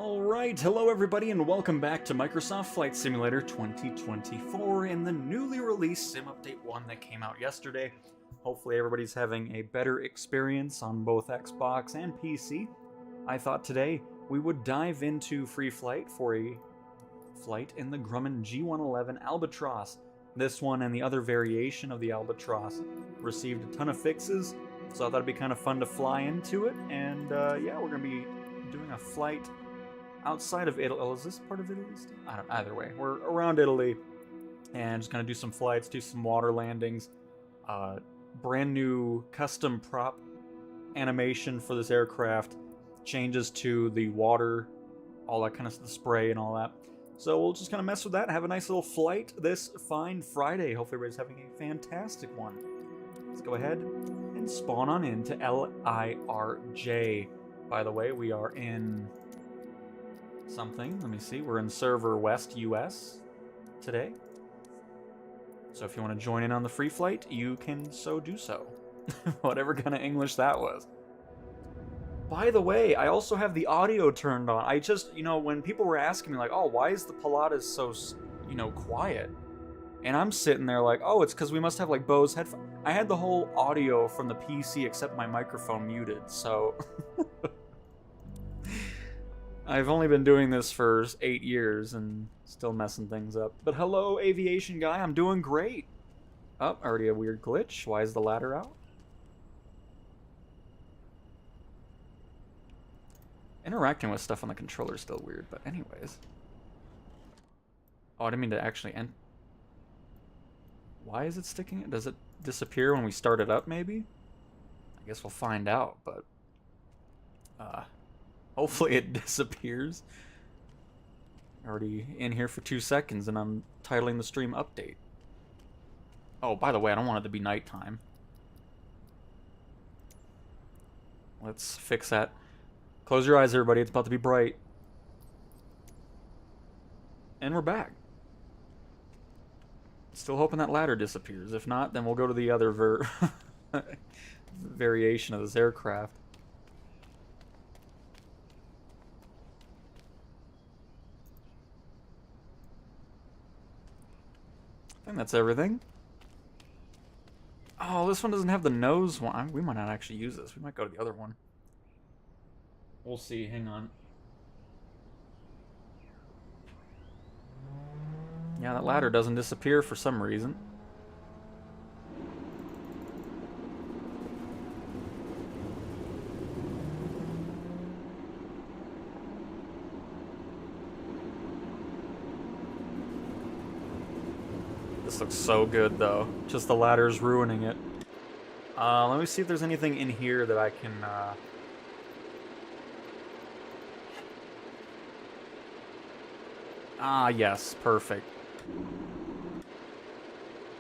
Alright, hello everybody and welcome back to Microsoft Flight Simulator 2024 in the newly released Sim Update 1 that came out yesterday. Hopefully everybody's having a better experience on both Xbox and PC. I thought today we would dive into free flight for a flight in the Grumman G-111 Albatross. This one and the other variation of the Albatross received a ton of fixes, so I thought it'd be kind of fun to fly into it, and yeah, we're going to be doing a flight outside of Italy. Oh, is this part of Italy still? I don't know. Either way, we're around Italy and just gonna do some flights, do some water landings. Brand new custom prop animation for this aircraft, changes to the water, all that kind of the spray and all that. So we'll just kind of mess with that, have a nice little flight this fine Friday. Hopefully everybody's having a fantastic one. Let's go ahead and spawn on into LIRJ. By the way, we are in something. Let me see. We're in server West US today. So if you want to join in on the free flight, you can so do so. Whatever kind of English that was. By the way, I also have the audio turned on. I just, when people were asking me like, oh, why is the Pilatus so, quiet? And I'm sitting there like, oh, it's because we must have like Bose headphones. I had the whole audio from the PC except my microphone muted, so... I've only been doing this for 8 years and still messing things up. But hello, aviation guy, I'm doing great. Oh, already a weird glitch. Why is the ladder out? Interacting with stuff on the controller is still weird, but anyways. Oh, I didn't mean to actually end. Why is it sticking? Does it disappear when we start it up, maybe? I guess we'll find out, but... hopefully it disappears. Already in here for 2 seconds and I'm titling the stream update. Oh, by the way, I don't want it to be nighttime. Let's fix that. Close your eyes, everybody. It's about to be bright. And we're back. Still hoping that ladder disappears. If not, then we'll go to the other variation of this aircraft. I think that's everything. Oh, this one doesn't have the nose one. We might not actually use this. We might go to the other one. We'll see. Hang on. Yeah, that ladder doesn't disappear for some reason. This looks so good, though. Just the ladder's ruining it. Let me see if there's anything in here that I can, Ah, yes. Perfect.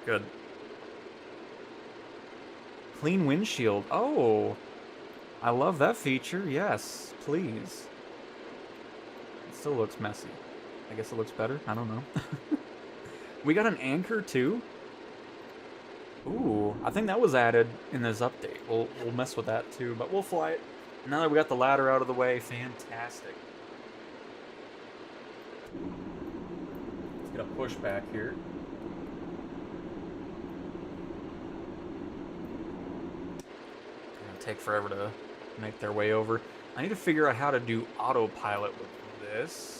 Good. Clean windshield. Oh! I love that feature. Yes, please. It still looks messy. I guess it looks better. I don't know. We got an anchor, too? Ooh, I think that was added in this update. We'll mess with that, too, but we'll fly it. Now that we got the ladder out of the way, fantastic. Let's get a pushback here. It'll take forever to make their way over. I need to figure out how to do autopilot with this.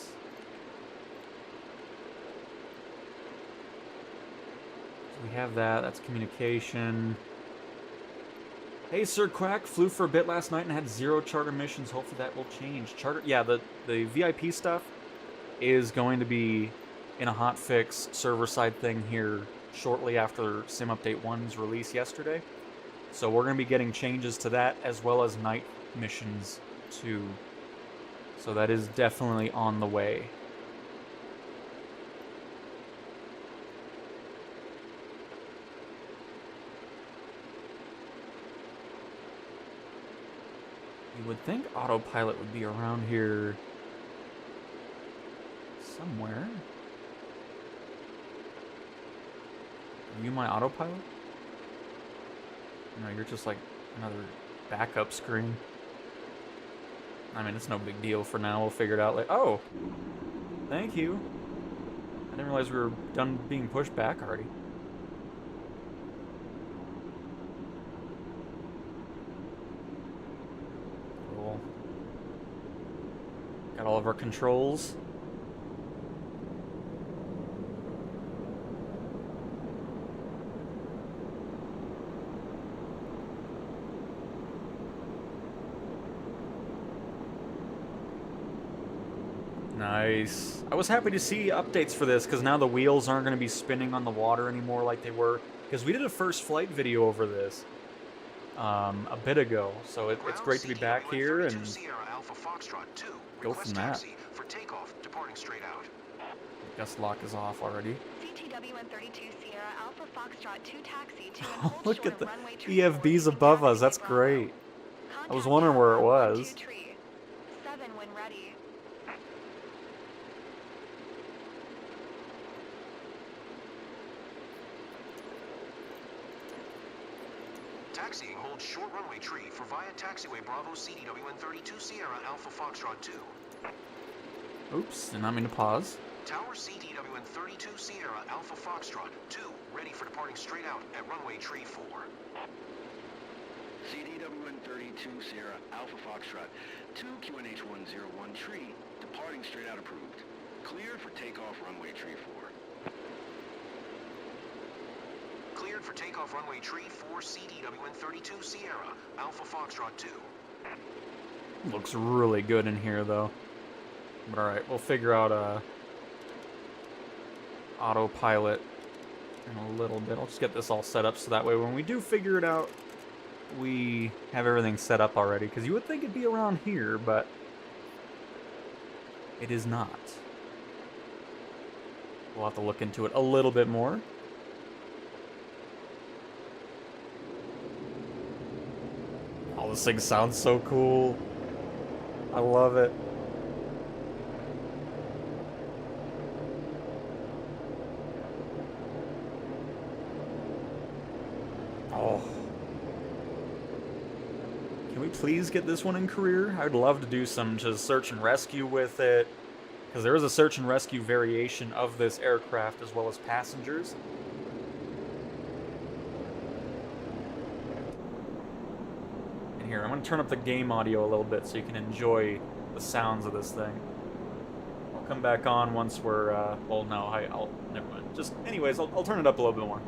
We have that. That's communication. Hey, Sir Quack. Flew for a bit last night and had 0 charter missions. Hopefully that will change. Charter, yeah, the VIP stuff is going to be in a hotfix server-side thing here shortly after Sim Update 1's release yesterday. So we're going to be getting changes to that as well as night missions too. So that is definitely on the way. You would think autopilot would be around here somewhere. Are you my autopilot? No, you're just like another backup screen. I mean, it's no big deal for now. We'll figure it out later. Oh! Thank you. I didn't realize we were done being pushed back already. Cool. Got all of our controls. Nice. I was happy to see updates for this, because now the wheels aren't going to be spinning on the water anymore like they were. Because we did a first flight video over this a bit ago, so it's great to be back here and go from that. For takeoff, departing straight out. Gust lock is off already. CTW-132 Sierra Alpha Foxtrot 2 taxi to Oh, look at the EFBs above us. That's great. I was wondering where it was. 7 when ready. Taxiing, hold short runway tree for via taxiway Bravo CDW-132 Sierra Alpha Foxtrot 2. Oops, did not mean to pause. Tower CDW-132 Sierra Alpha Foxtrot 2, ready for departing straight out at runway tree 4. CDW-132 Sierra Alpha Foxtrot 2 QNH-101 tree, departing straight out approved. Cleared for takeoff runway tree 4. Cleared for takeoff runway tree 4 CDW-132 Sierra Alpha Foxtrot 2. Looks really good in here though. But alright, we'll figure out autopilot in a little bit. I'll just get this all set up so that way when we do figure it out, we have everything set up already. Because you would think it'd be around here, but it is not. We'll have to look into it a little bit more. Oh, this thing sounds so cool. I love it. Oh. Can we please get this one in career? I would love to do some just search and rescue with it. Because there is a search and rescue variation of this aircraft as well as passengers. And here, I'm going to turn up the game audio a little bit so you can enjoy the sounds of this thing. I'll come back on once we're, well, no, I'll never mind. Just, anyways, I'll turn it up a little bit more.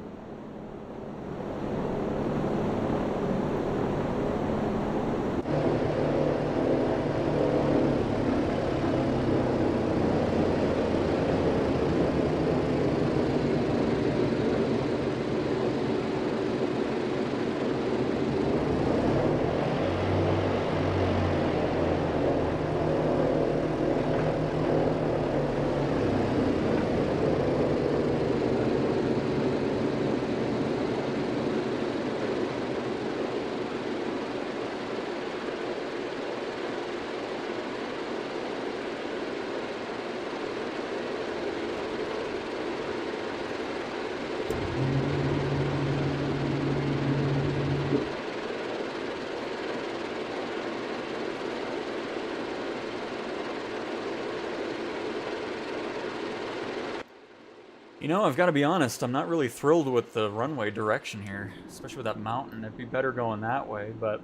You know, I've got to be honest, I'm not really thrilled with the runway direction here, especially with that mountain. It'd be better going that way, but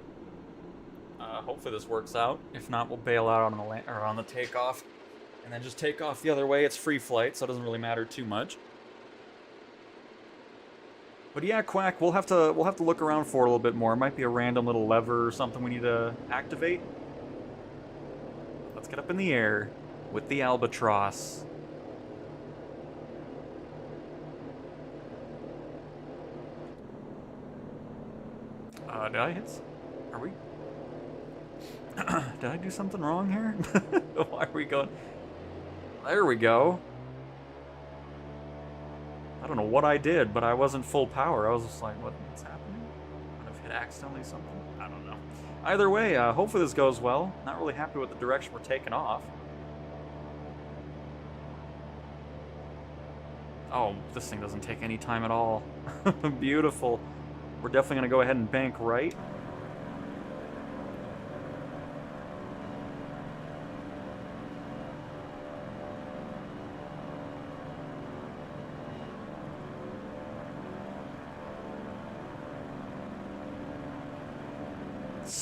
hopefully this works out. If not, we'll bail out on the takeoff, and then just take off the other way. It's free flight, so it doesn't really matter too much. But yeah, Quack, we'll have to look around for it a little bit more. It might be a random little lever or something we need to activate. Let's get up in the air with the Albatross. Did I hit? Are we? Did I do something wrong here? Why are we going? There we go. I don't know what I did, but I wasn't full power. I was just like, what's happening? Might have hit accidentally something? I don't know. Either way, hopefully this goes well. Not really happy with the direction we're taking off. Oh, this thing doesn't take any time at all. Beautiful. We're definitely going to go ahead and bank right.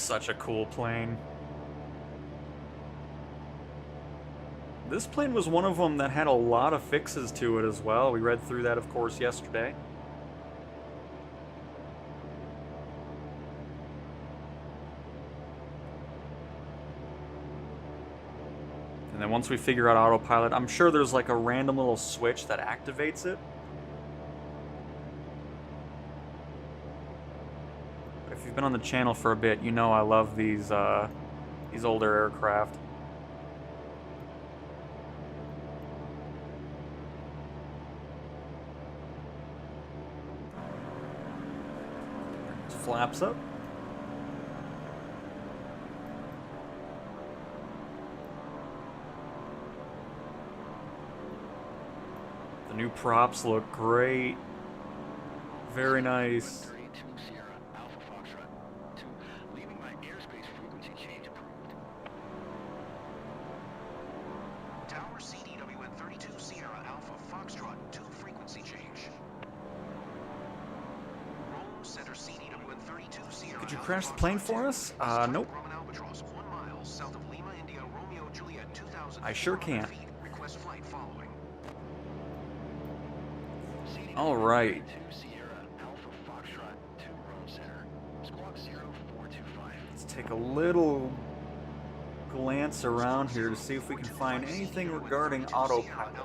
Such a cool plane. This plane was one of them that had a lot of fixes to it as well. We read through that, of course, yesterday. And then once we figure out autopilot, I'm sure there's like a random little switch that activates it. But if you've been on the channel for a bit, you know I love these older aircraft. Flaps up. The new props look great. Very nice. 32 Sierra Alpha Foxtrot 2, leaving my airspace frequency change approved. Tower CDWN 32 Sierra Alpha Foxtrot 2 frequency change. Rome Center CDWN 32 Sierra. Could you Alpha crash the Foxtrot plane for 2, us? Nope. Roman Albatross, 1 mile south of Lima, India, Romeo Juliet 2000. I sure can't. Feet. Request flight following. All right. 32 Sierra Alpha Foxtrot 2 Rome Center. Squawk 0425. Let's take a little glance around here to see if we can find anything regarding autopilot.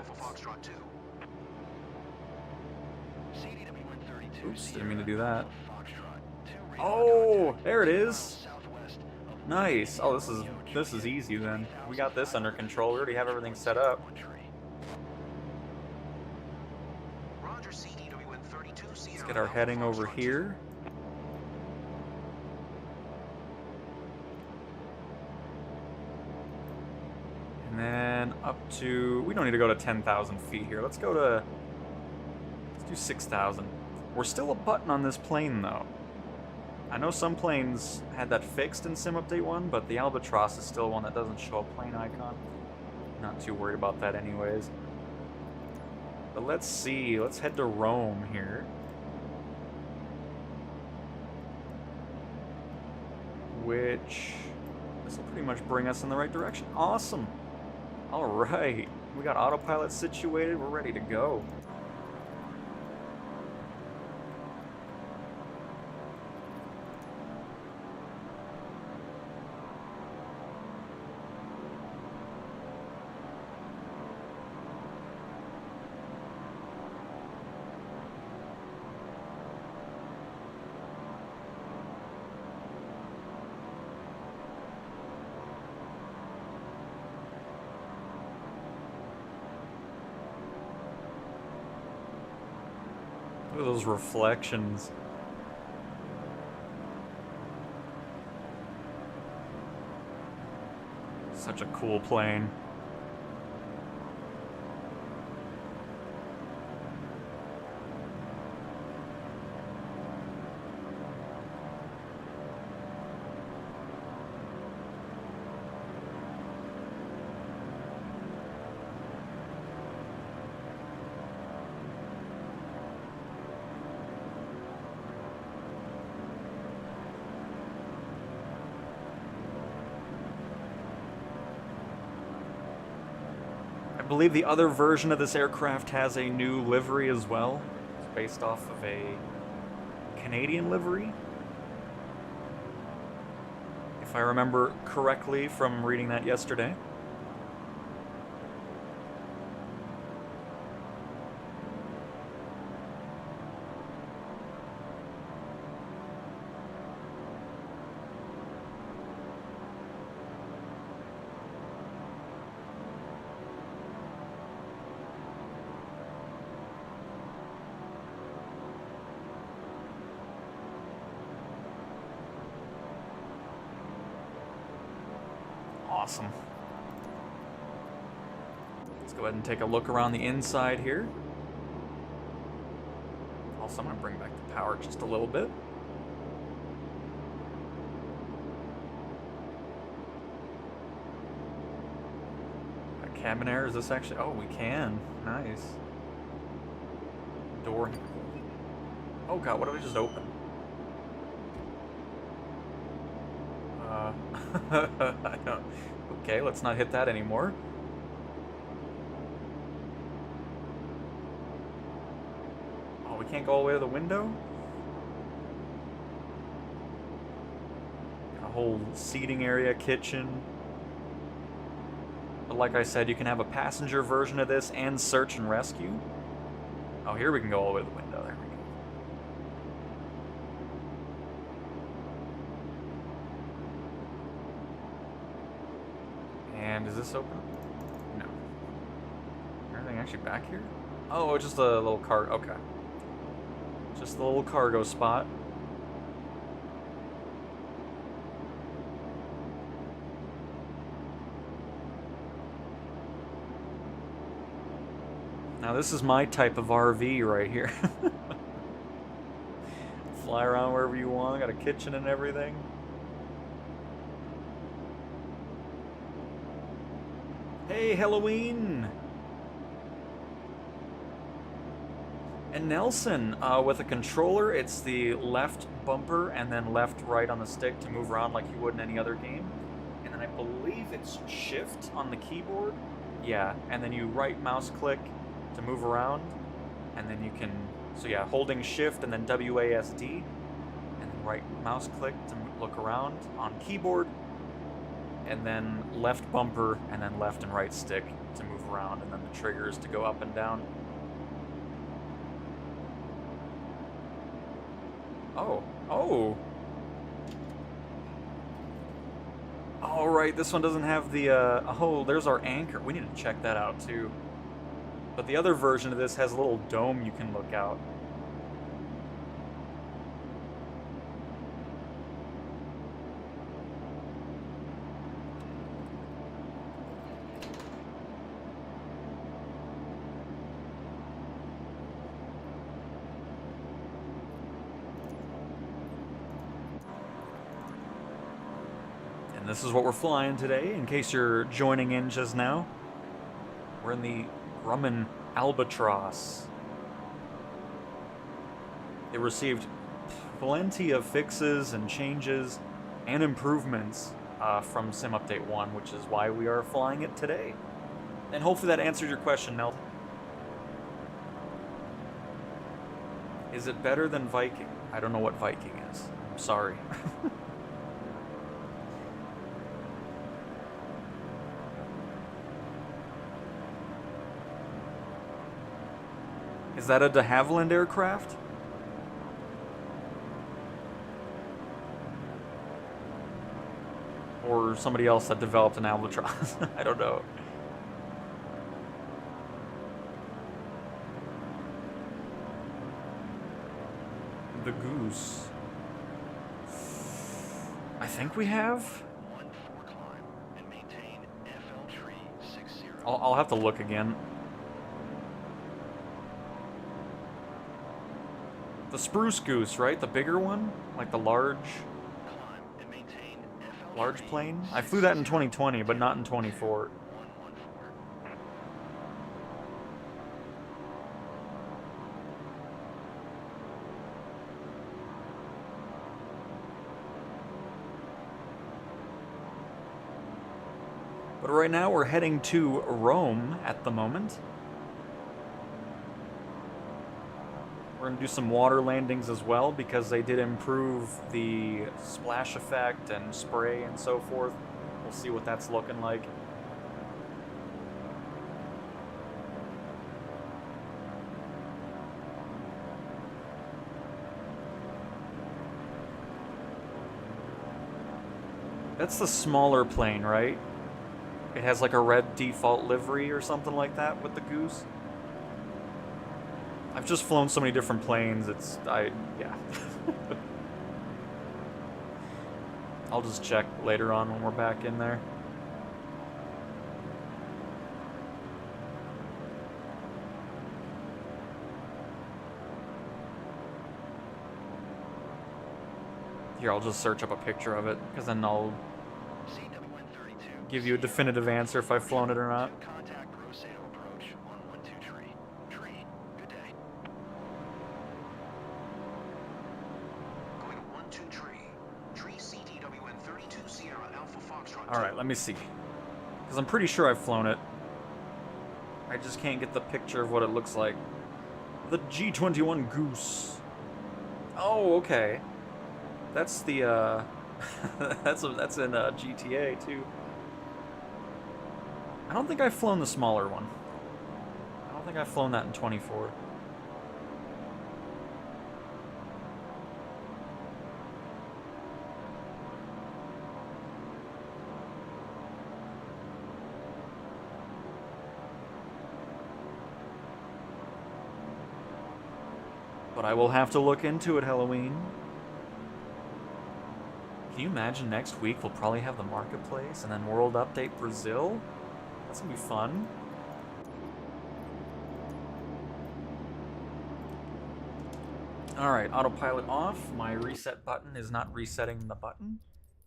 Oops, didn't mean to do that. Oh, there it is. Nice. Oh, this is easy then. We got this under control. We already have everything set up. Let's get our heading over here. And then up to, we don't need to go to 10,000 feet here. Let's do 6,000. We're still a button on this plane though. I know some planes had that fixed in Sim Update 1, but the Albatross is still one that doesn't show a plane icon. Not too worried about that anyways. But let's see, let's head to Rome here. Which, this will pretty much bring us in the right direction. Awesome. Alright, we got autopilot situated, we're ready to go. Look at those reflections. Such a cool plane. I believe the other version of this aircraft has a new livery as well. It's based off of a Canadian livery, if I remember correctly from reading that yesterday. Awesome. Let's go ahead and take a look around the inside here. Also, I'm going to bring back the power just a little bit. Got cabin air, is this actually... Oh, we can. Nice. Door. Oh god, what did I just open? I don't... Okay, let's not hit that anymore. Oh, we can't go all the way to the window? A whole seating area, kitchen. But like I said, you can have a passenger version of this and search and rescue. Oh, here we can go all the way to the window. There we go. And is this open? No. Anything actually back here? Oh, just a little car. Okay. Just a little cargo spot. Now this is my type of RV right here. Fly around wherever you want. Got a kitchen and everything. Hey, Halloween! And Nelson, with a controller, it's the left bumper and then left-right on the stick to move around like you would in any other game. And then I believe it's shift on the keyboard. Yeah, and then you right mouse click to move around. And then you can, so yeah, holding shift and then WASD. And then right mouse click to look around on keyboard. And then left bumper and then left and right stick to move around. And then the triggers to go up and down. Oh, oh. All right, this one doesn't have the, oh, there's our anchor. We need to check that out too. But the other version of this has a little dome you can look out. And this is what we're flying today, in case you're joining in just now. We're in the G-111 Albatross. It received plenty of fixes and changes and improvements from Sim Update 1, which is why we are flying it today. And hopefully that answered your question, Nelson. Is it better than Viking? I don't know what Viking is. I'm sorry. Is that a de Havilland aircraft? Or somebody else that developed an Albatross? I don't know. The Goose. I think we have? I'll have to look again. The Spruce Goose, right? The bigger one? Like the large plane? I flew that in 2020, but not in 24. But right now we're heading to Rome at the moment. We're going to do some water landings as well because they did improve the splash effect and spray and so forth. We'll see what that's looking like. That's the smaller plane, right? It has like a red default livery or something like that with the Goose. I've just flown so many different planes, yeah. I'll just check later on when we're back in there. Here, I'll just search up a picture of it, because then I'll give you a definitive answer if I've flown it or not. Going 1-2 tree. Tree CTWN 32 Sierra Alpha Foxtrot. Alright, let me see. Because I'm pretty sure I've flown it. I just can't get the picture of what it looks like. The G-111 Goose. Oh, okay. That's the, that's in GTA, too. I don't think I've flown the smaller one. I don't think I've flown that in 24. But I will have to look into it, Halloween. Can you imagine next week we'll probably have the marketplace and then World Update Brazil? That's gonna be fun. Alright, autopilot off. My reset button is not resetting the button.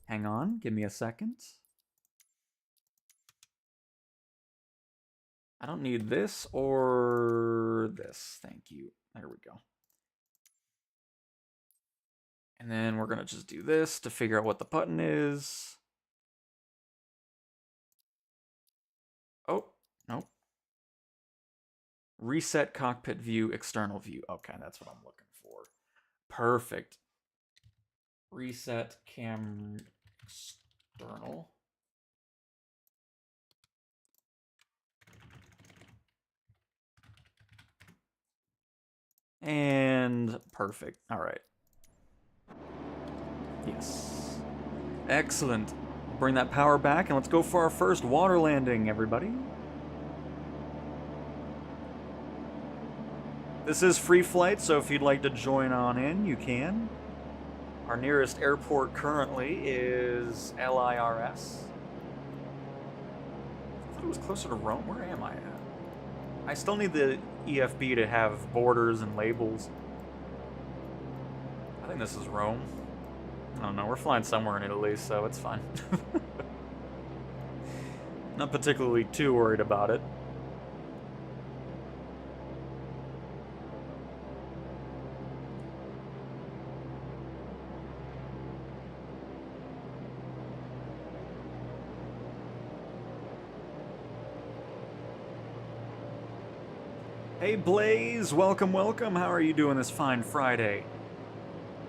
Hang on, give me a second. I don't need this or this. Thank you. There we go. And then we're gonna just do this to figure out what the button is. Oh, nope. Reset cockpit view, external view. Okay, that's what I'm looking for. Perfect. Reset cam external. And perfect. All right. Yes. Excellent. Bring that power back and let's go for our first water landing, everybody. This is free flight, so if you'd like to join on in, you can. Our nearest airport currently is LIRS. I thought it was closer to Rome. Where am I at? I still need the EFB to have borders and labels. I think this is Rome. I don't know, we're flying somewhere in Italy, so it's fine. Not particularly too worried about it. Hey Blaze, welcome, welcome. How are you doing this fine Friday?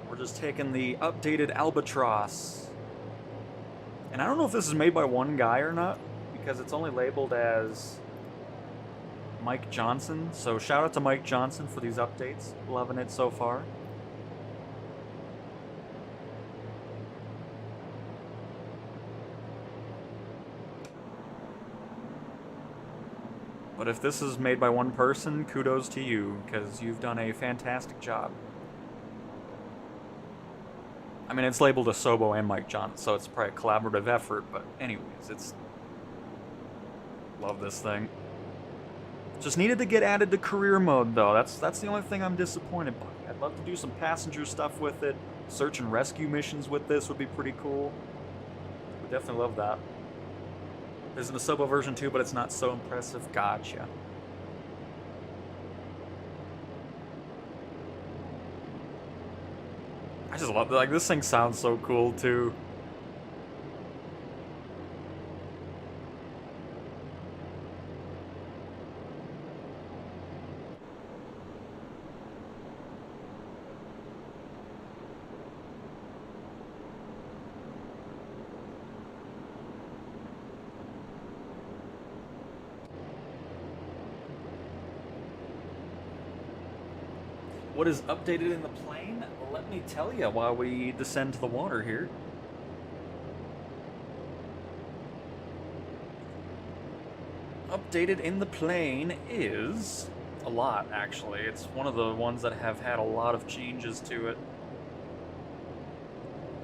We're just taking the updated Albatross. And I don't know if this is made by one guy or not, because it's only labeled as Mike Johnson. So shout out to Mike Johnson for these updates. Loving it so far. But if this is made by one person, kudos to you, because you've done a fantastic job. I mean, it's labeled Asobo and Mike Johnson, so it's probably a collaborative effort, but anyways, it's... Love this thing. Just needed to get added to career mode, though. That's the only thing I'm disappointed by. I'd love to do some passenger stuff with it. Search and rescue missions with this would be pretty cool. Would definitely love that. There's an Asobo version too, but it's not so impressive. Gotcha. I just love, like, this thing sounds so cool too. What is updated in the plane? Well, let me tell you while we descend to the water here. Updated in the plane is a lot, actually. It's one of the ones that have had a lot of changes to it.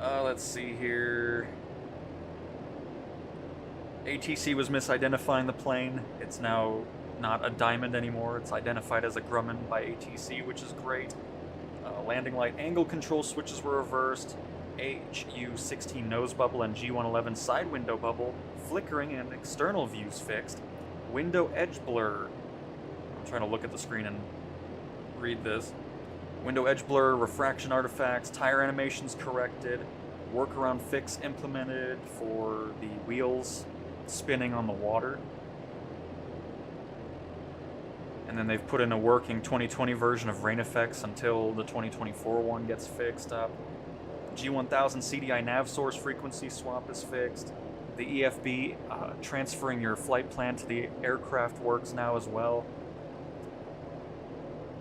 Let's see here. ATC was misidentifying the plane. It's now not a diamond anymore. It's identified as a Grumman by ATC, which is great. Landing light angle control switches were reversed. HU-16 nose bubble and G-111 side window bubble flickering and external views fixed. Window edge blur. I'm trying to look at the screen and read this. Window edge blur, refraction artifacts, tire animations corrected. workaround fix implemented for the wheels spinning on the water. And then they've put in a working 2020 version of rain effects until the 2024 one gets fixed up. G-111 CDI nav source frequency swap is fixed. The EFB transferring your flight plan to the aircraft works now as well.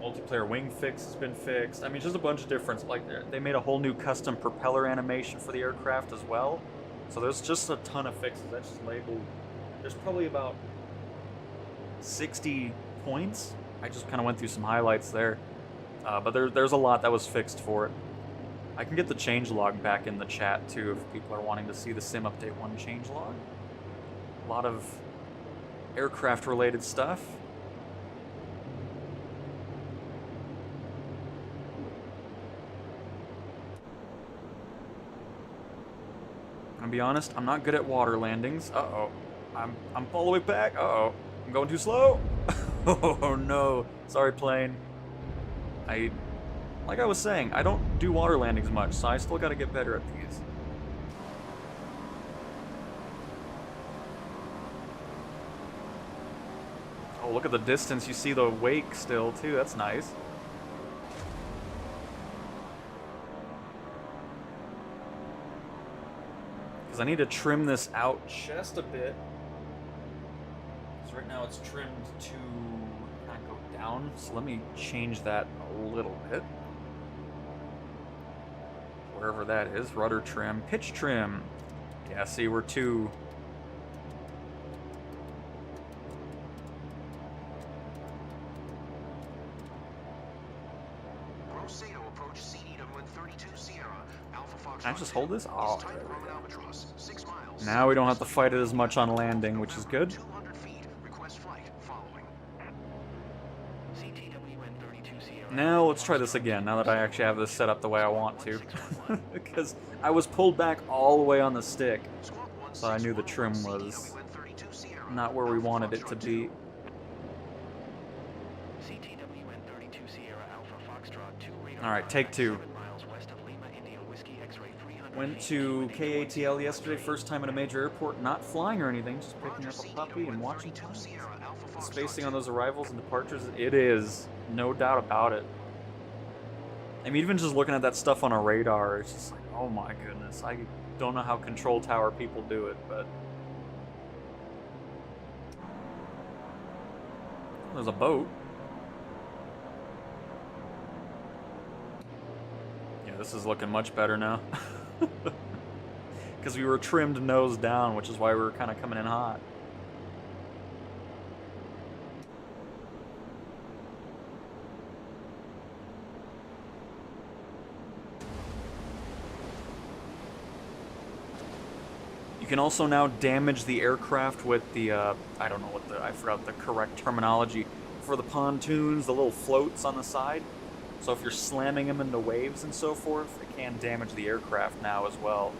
Multiplayer wing fix has been fixed. I mean, just a bunch of different, like, they made a whole new custom propeller animation for the aircraft as well. So there's just a ton of fixes. That's just labeled. There's probably about 60 points. I just kind of went through some highlights there. But there's a lot that was fixed for it. I can get the changelog back in the chat too if people are wanting to see the Sim Update 1 changelog. A lot of aircraft related stuff. I'm gonna be honest, I'm not good at water landings. Uh-oh. I'm all the way back. Uh-oh. I'm going too slow. Oh no. Sorry, plane. Like I was saying, I don't do water landings much, so I still gotta get better at these. Oh, look at the distance. You see the wake still, too. That's nice. Because I need to trim this out just a bit. Because right now it's trimmed to kind of go down. So let me change that a little bit. Wherever that is. Rudder trim. Pitch trim. Yeah, see, we're too... Can I just hold this? Oh, there we go. Now we don't have to fight it as much on landing, which is good. Now let's try this again, now that I actually have this set up the way I want to. Because I was pulled back all the way on the stick, so I knew the trim was not where we wanted it to be. Alright, take two. Went to KATL yesterday, first time in a major airport, not flying or anything, just picking up a puppy and watching planes. The spacing on those arrivals and departures, it is, no doubt about it. I mean, even just looking at that stuff on a radar, it's just like, oh my goodness, I don't know how control tower people do it, but... There's a boat. Yeah, this is looking much better now. Because we were trimmed nose down, which is why we were kind of coming in hot. You can also now damage the aircraft with the, I don't know what I forgot the correct terminology, for the pontoons, the little floats on the side. So if you're slamming them into waves and so forth, it can damage the aircraft now as well.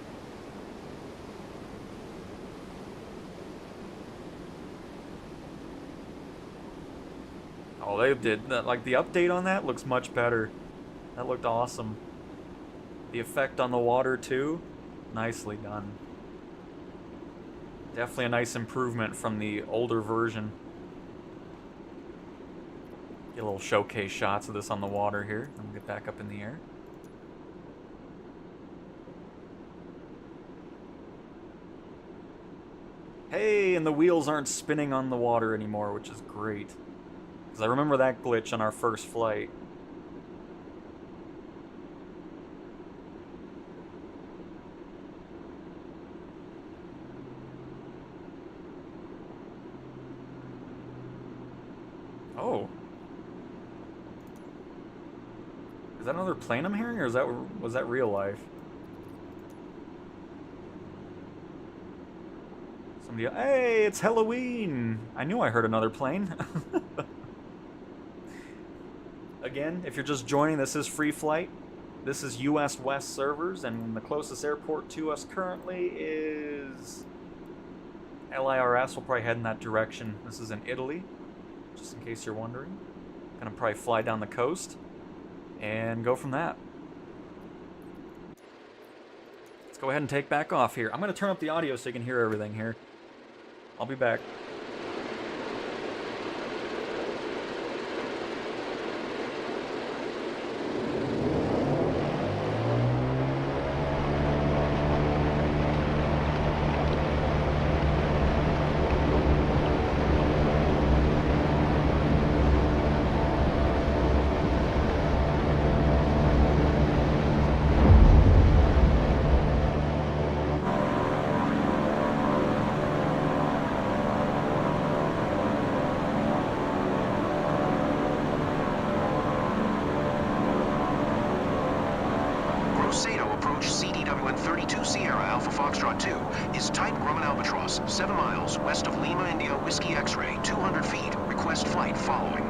Oh, they did that. Like, the update on that looks much better. That looked awesome. The effect on the water, too, nicely done. Definitely a nice improvement from the older version. Get a little showcase shots of this on the water here. Then we'll get back up in the air. Hey, and the wheels aren't spinning on the water anymore, which is great. Because I remember that glitch on our first flight. Oh. Is that another plane I'm hearing, or was that real life? Somebody, hey, it's Halloween! I knew I heard another plane. Again, if you're just joining, this is Free Flight. This is US West servers, and the closest airport to us currently is LIRS. We'll probably head in that direction. This is in Italy, just in case you're wondering. Gonna probably fly down the coast and go from that. It's go ahead and take back off here. I'm going to turn up the audio so you can hear everything here. I'll be back. CDWN 32 Sierra Alpha Foxtrot 2 is Type Grumman Albatross, 7 miles west of Lima India Whiskey X-Ray, 200 feet. Request flight following.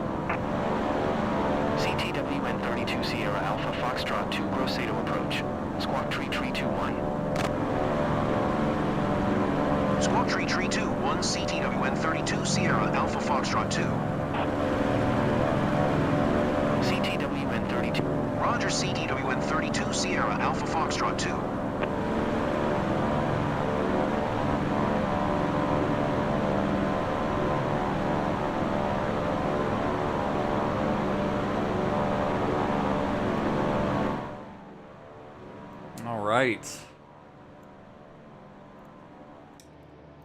CTWN 32 Sierra Alpha Foxtrot 2 Grosseto approach. Squawk Tree 21. Squawk Tree 21 CTWN 32 Sierra Alpha Foxtrot 2. CTWN 32. Roger, CTWN 32 Sierra Alpha Foxtrot 2. All right.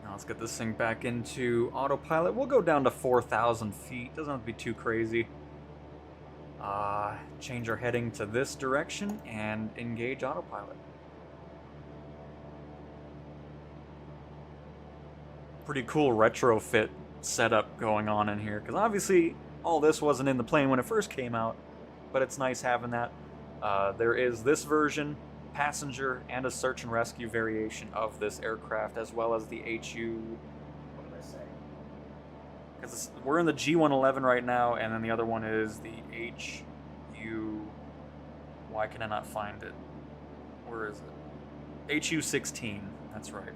Now let's get this thing back into autopilot. We'll go down to 4,000 feet. Doesn't have to be too crazy. Change our heading to this direction and engage autopilot. Pretty cool retrofit setup going on in here, because obviously all this wasn't in the plane when it first came out, but it's nice having that. There is this version, passenger, and a search and rescue variation of this aircraft, as well as the HU... what did I say? Because we're in the G-111 right now, and then the other one is the HU... Why can I not find it? Where is it? HU-16, that's right.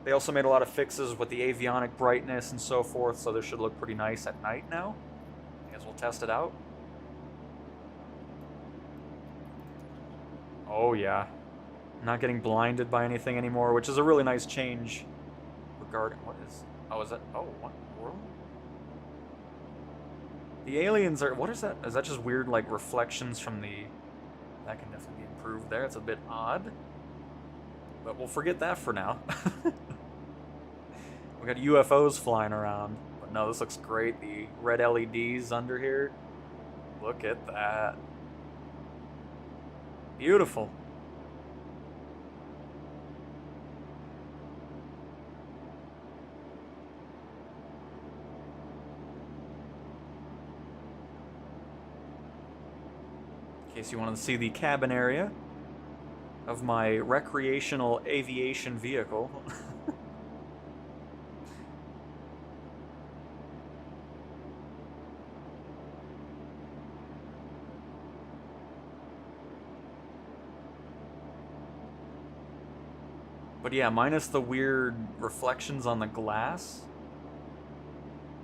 They also made a lot of fixes with the avionic brightness and so forth, so this should look pretty nice at night now. I guess we'll test it out. Oh yeah. Not getting blinded by anything anymore, which is a really nice change regarding... What is... Oh, is that... Oh, what world? The aliens are... What is that? Is that just weird, like, reflections from the... That can definitely be improved there. It's a bit odd. But we'll forget that for now. We got UFOs flying around. But no, this looks great. The red LEDs under here. Look at that. Beautiful. In case you want to see the cabin area of my recreational aviation vehicle. But yeah, minus the weird reflections on the glass,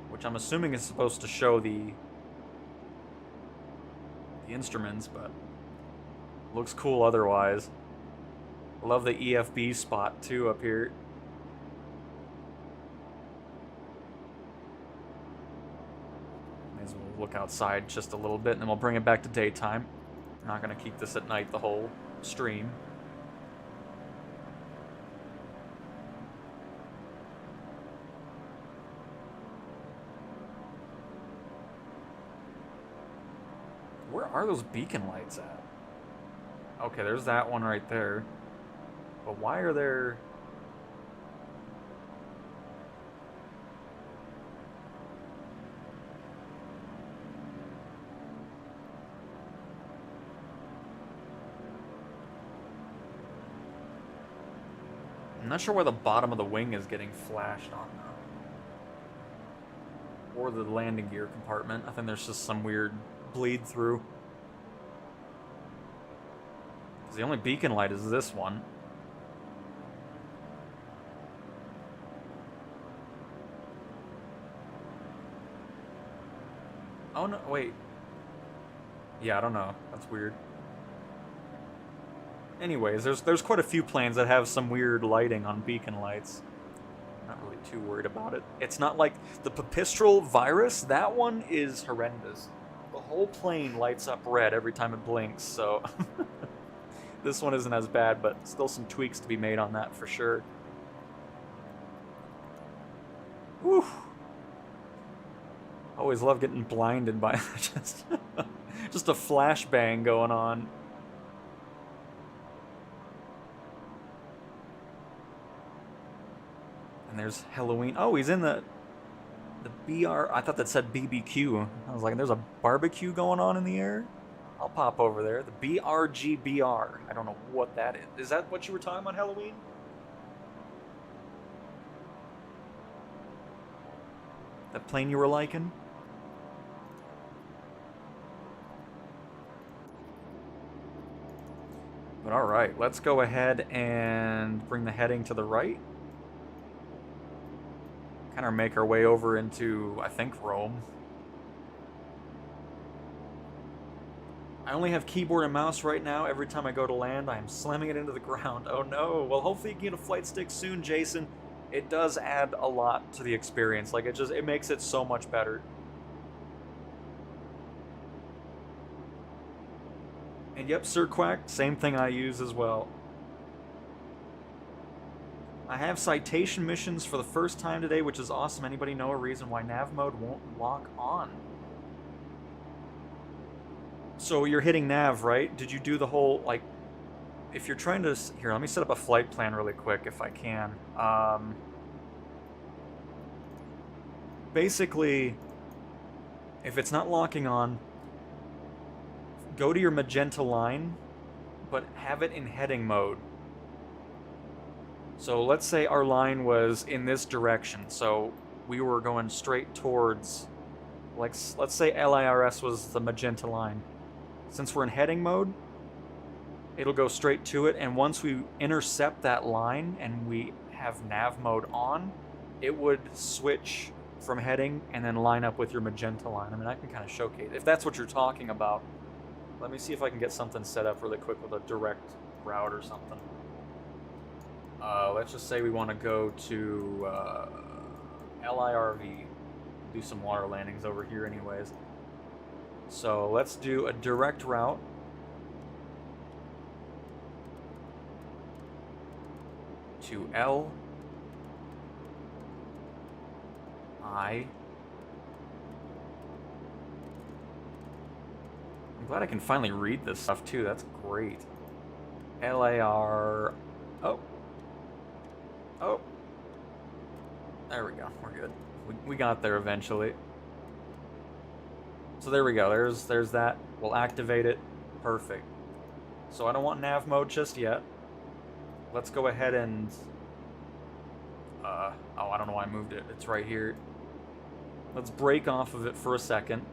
which I'm assuming is supposed to show the instruments, but looks cool otherwise. I love the EFB spot too up here. May as well look outside just a little bit, and then we'll bring it back to daytime. I'm not going to keep this at night the whole stream. Where are those beacon lights at? Okay, there's that one right there. But why are there... I'm not sure why the bottom of the wing is getting flashed on now. Or the landing gear compartment. I think there's just some weird bleed through. The only beacon light is this one. Oh no, wait. Yeah, I don't know. That's weird. Anyways, there's quite a few planes that have some weird lighting on beacon lights. Not really too worried about it. It's not like the Pipistrel virus. That one is horrendous. The whole plane lights up red every time it blinks, so this one isn't as bad, but still some tweaks to be made on that for sure. Whew. Always love getting blinded by just a flashbang going on. And there's Halloween. Oh, he's in the BR. I thought that said BBQ. I was like, there's a barbecue going on in the air? I'll pop over there. The BRGBR. I don't know what that is. Is that what you were talking about, Halloween? That plane you were liking? But alright, let's go ahead and bring the heading to the right. Kind of make our way over into, I think, Rome. I only have keyboard and mouse right now. Every time I go to land, I am slamming it into the ground. Oh no. Well, hopefully you can get a flight stick soon, Jason. It does add a lot to the experience. Like, it makes it so much better. And yep, Sir Quack, same thing I use as well. I have citation missions for the first time today, which is awesome. Anybody know a reason why nav mode won't lock on? So you're hitting nav, right? Did you do the whole, like, if you're trying to... Here, let me set up a flight plan really quick if I can. Basically, if it's not locking on, go to your magenta line, but have it in heading mode. So let's say our line was in this direction, so we were going straight towards, like, let's say LIRS was the magenta line. Since we're in heading mode, it'll go straight to it, and once we intercept that line and we have nav mode on, it would switch from heading and then line up with your magenta line. I mean, I can kind of showcase, if that's what you're talking about. Let me see if I can get something set up really quick with a direct route or something. Let's just say we want to go to LIRV. Do some water landings over here anyways. So let's do a direct route. To L. I. I'm glad I can finally read this stuff too. That's great. LAR. Oh. Oh. There we go. We're good. We got there eventually. So there we go. There's that. We'll activate it. Perfect. So I don't want nav mode just yet. Let's go ahead and... oh, I don't know why I moved it. It's right here. Let's break off of it for a second.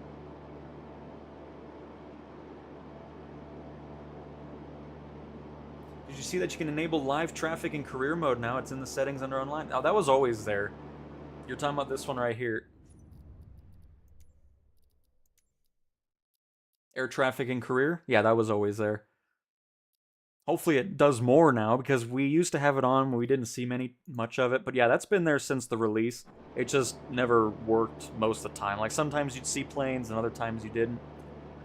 Did you see that you can enable live traffic in career mode now? It's in the settings under online. Oh, that was always there. You're talking about this one right here. Air traffic in career? Yeah, that was always there. Hopefully it does more now, because we used to have it on when we didn't see much of it. But yeah, that's been there since the release. It just never worked most of the time. Like, sometimes you'd see planes and other times you didn't.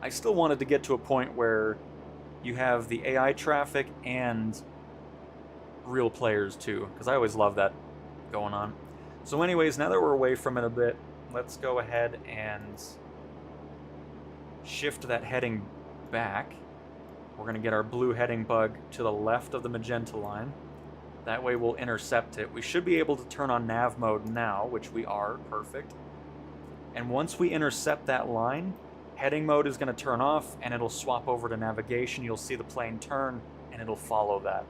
I still wanted to get to a point where you have the AI traffic and real players too, because I always love that going on. So anyways, now that we're away from it a bit, let's go ahead and shift that heading back. We're going to get our blue heading bug to the left of the magenta line. That way we'll intercept it. We should be able to turn on nav mode now, which we are. Perfect. And once we intercept that line, heading mode is going to turn off and it'll swap over to navigation. You'll see the plane turn and it'll follow that.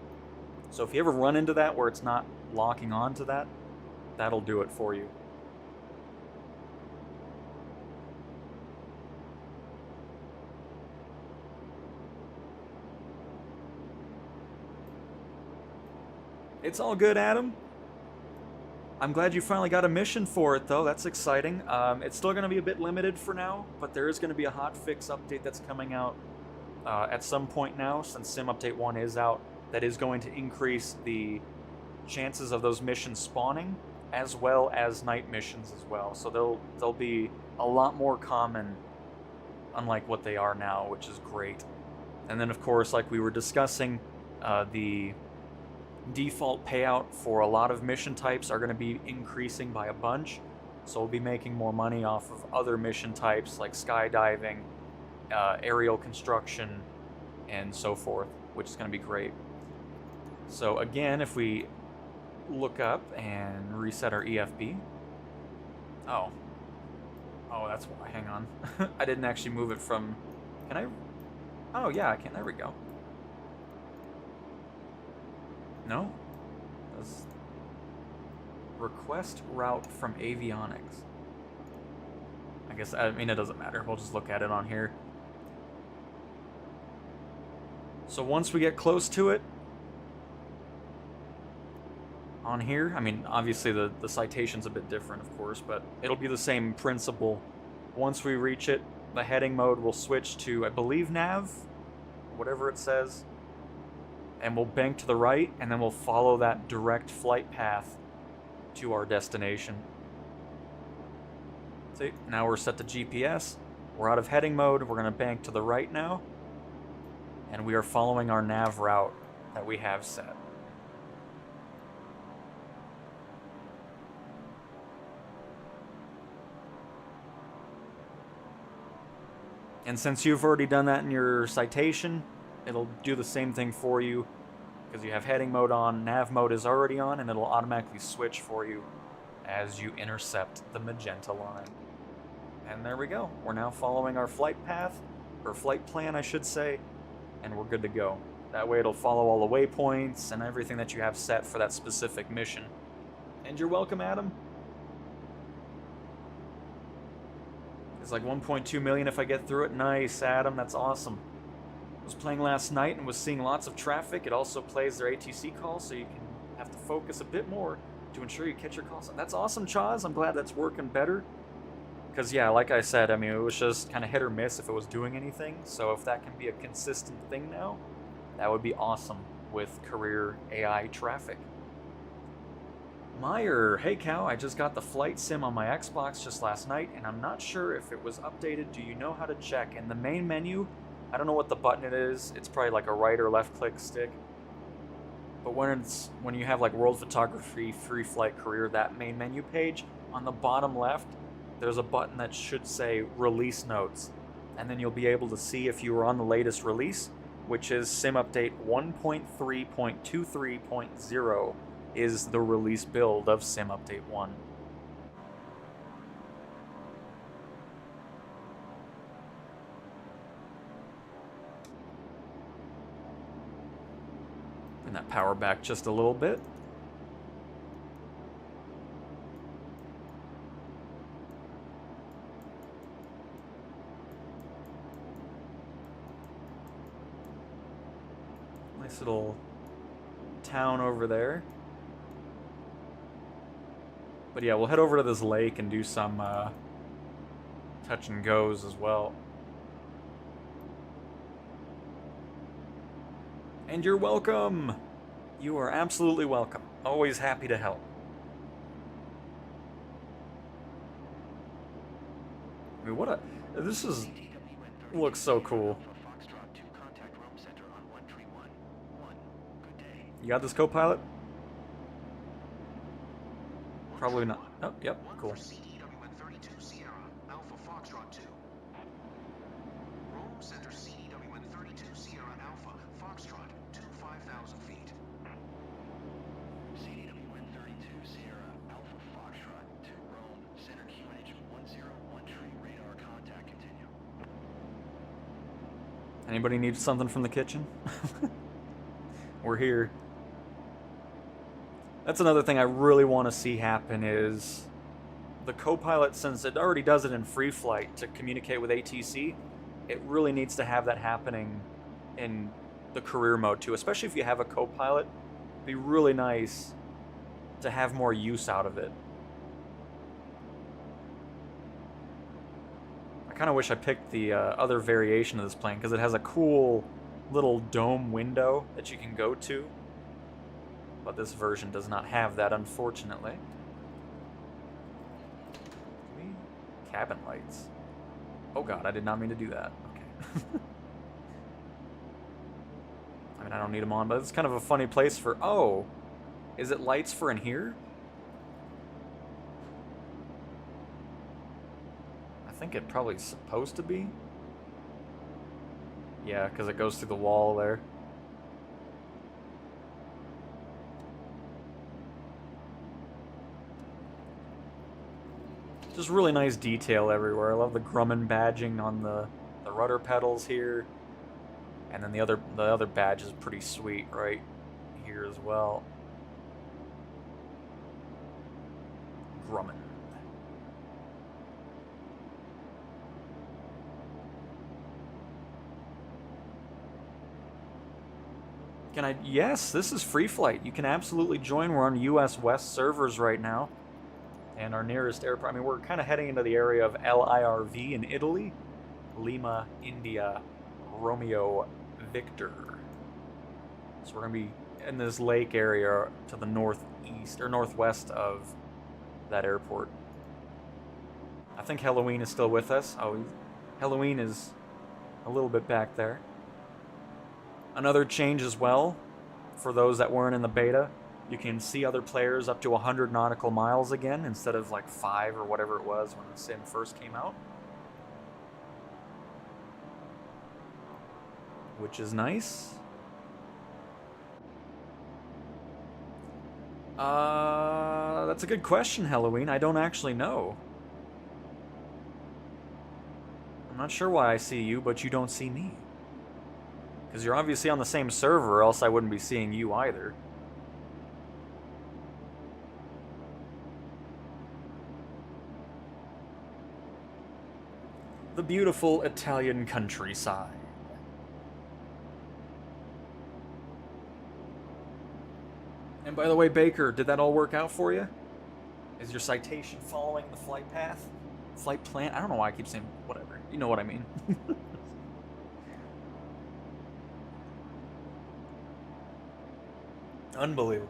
So if you ever run into that where it's not locking onto that, that'll do it for you. It's all good, Adam. I'm glad you finally got a mission for it, though. That's exciting. It's still going to be a bit limited for now, but there is going to be a hotfix update that's coming out at some point now, since Sim Update 1 is out, that is going to increase the chances of those missions spawning, as well as night missions as well. So they'll be a lot more common, unlike what they are now, which is great. And then, of course, like we were discussing, the default payout for a lot of mission types are going to be increasing by a bunch. So we'll be making more money off of other mission types like skydiving, aerial construction, and so forth, which is going to be great. So again, if we look up and reset our EFB. Oh, that's why. Hang on. I didn't actually move it from... Can I... Oh, yeah, I can. There we go. No? That's... Request route from avionics. I mean, it doesn't matter. We'll just look at it on here. So once we get close to it, on here, I mean, obviously the citation's a bit different, of course, but it'll be the same principle. Once we reach it, the heading mode will switch to, I believe, nav, whatever it says, and we'll bank to the right, and then we'll follow that direct flight path to our destination. See, now we're set to GPS. We're out of heading mode. We're going to bank to the right now, and we are following our nav route that we have set. And since you've already done that in your citation, it'll do the same thing for you, because you have heading mode on, nav mode is already on, and it'll automatically switch for you as you intercept the magenta line. And there we go. We're now following our flight path, or flight plan, I should say, and we're good to go. That way it'll follow all the waypoints and everything that you have set for that specific mission. And you're welcome, Adam. It's like 1.2 million if I get through it. Nice, Adam. That's awesome. I was playing last night and was seeing lots of traffic. It also plays their ATC calls, so you can have to focus a bit more to ensure you catch your calls. That's awesome, Chaz. I'm glad that's working better. Because, yeah, like I said, I mean, it was just kind of hit or miss if it was doing anything. So if that can be a consistent thing now, that would be awesome with career AI traffic. Meyer, hey Cow, I just got the flight sim on my Xbox just last night, and I'm not sure if it was updated. Do you know how to check? In the main menu, I don't know what the button it is. It's probably like a right or left click stick. But when you have like World Photography, Free Flight Career, that main menu page, on the bottom left, there's a button that should say Release Notes. And then you'll be able to see if you were on the latest release, which is Sim Update 1.3.23.0. is the release build of Sim Update 1. Bring that power back just a little bit. Nice little town over there. But yeah, we'll head over to this lake and do some touch and goes as well. And you're welcome! You are absolutely welcome. Always happy to help. I mean, this looks so cool. You got this, co-pilot? Probably not. Oh, yep, cool. CDW-32 Sierra, Alpha Foxtrot 2. Rome Center CDW-32 Sierra Alpha Foxtrot to 5,000 feet. CDW-32 Sierra Alpha Foxtrot to Rome Center QNH-101 tree radar contact continue. Anybody need something from the kitchen? We're here. That's another thing I really want to see happen is the co-pilot, since it already does it in free flight to communicate with ATC, it really needs to have that happening in the career mode too, especially if you have a co-pilot. It'd be really nice to have more use out of it. I kind of wish I picked the other variation of this plane, because it has a cool little dome window that you can go to. But this version does not have that, unfortunately. Cabin lights. Oh god, I did not mean to do that. Okay. I mean, I don't need them on, but it's kind of a funny place for... Oh! Is it lights for in here? I think it probably is supposed to be. Yeah, because it goes through the wall there. Just really nice detail everywhere. I love the Grumman badging on the rudder pedals here. And then the other badge is pretty sweet right here as well. Grumman. Can I... Yes, this is free flight. You can absolutely join. We're on US West servers right now. And our nearest airport, I mean, we're kind of heading into the area of LIRV in Italy. Lima, India, Romeo, Victor. So we're going to be in this lake area to the northeast, or northwest of that airport. I think Halloween is still with us. Oh, Halloween is a little bit back there. Another change as well, for those that weren't in the beta. You can see other players up to 100 nautical miles again, instead of like 5 or whatever it was when the sim first came out. Which is nice. That's a good question, Halloween. I don't actually know. I'm not sure why I see you, but you don't see me. Because you're obviously on the same server, or else I wouldn't be seeing you either. The beautiful Italian countryside. And by the way, Baker, did that all work out for you? Is your citation following the flight path? Flight plan? I don't know why I keep saying whatever. You know what I mean. Unbelievable.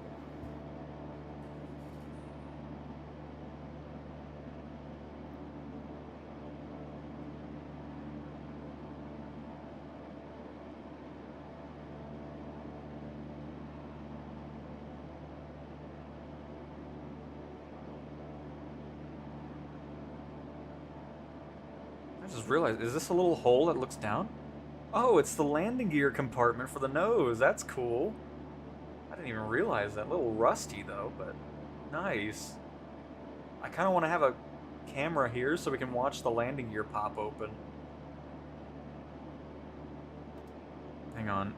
I just realized, is this a little hole that looks down? Oh, it's the landing gear compartment for the nose. That's cool. I didn't even realize that. A little rusty, though, but nice. I kind of want to have a camera here so we can watch the landing gear pop open. Hang on.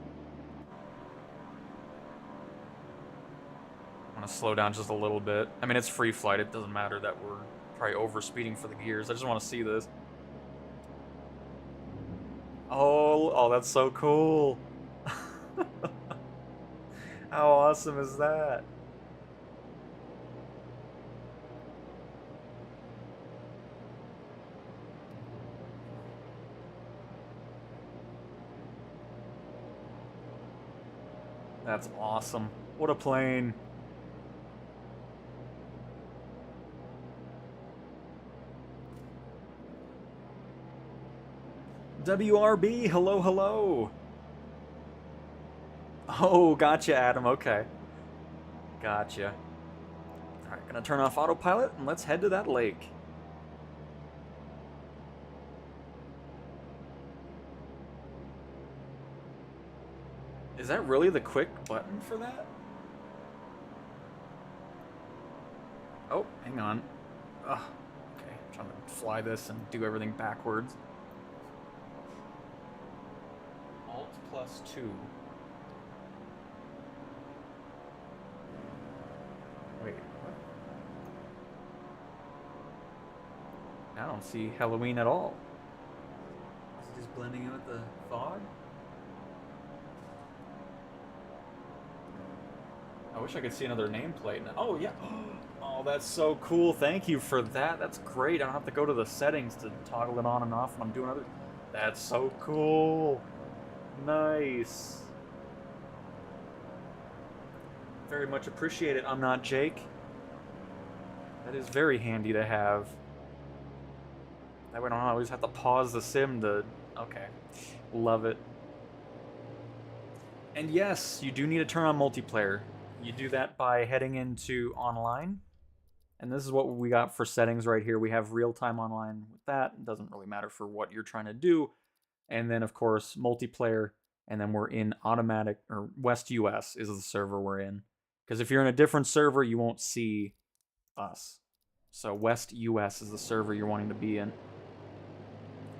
I want to slow down just a little bit. I mean, it's free flight. It doesn't matter that we're probably overspeeding for the gears. I just want to see this. Oh, that's so cool. How awesome is that? That's awesome. What a plane. WRB, hello, hello. Oh, gotcha, Adam. Okay. Gotcha. Alright, gonna turn off autopilot and let's head to that lake. Is that really the quick button for that? Oh, hang on. Ugh. Okay, I'm trying to fly this and do everything backwards. Alt+2. Wait, what? I don't see Halloween at all. Is it just blending in with the fog? I wish I could see another nameplate. Oh, yeah. Oh, Oh, that's so cool. Thank you for that. That's great. I don't have to go to the settings to toggle it on and off when I'm doing other... That's so cool. Nice. Very much appreciate it. I'm not Jake. That is very handy to have. That way I don't always have to pause the sim to... Okay. Love it. And yes, you do need to turn on multiplayer. You do that by heading into online. And this is what we got for settings right here. We have real-time online with that. It doesn't really matter for what you're trying to do. And then, of course, multiplayer. And then we're in automatic, or West US is the server we're in. Because if you're in a different server, you won't see us. So West US is the server you're wanting to be in.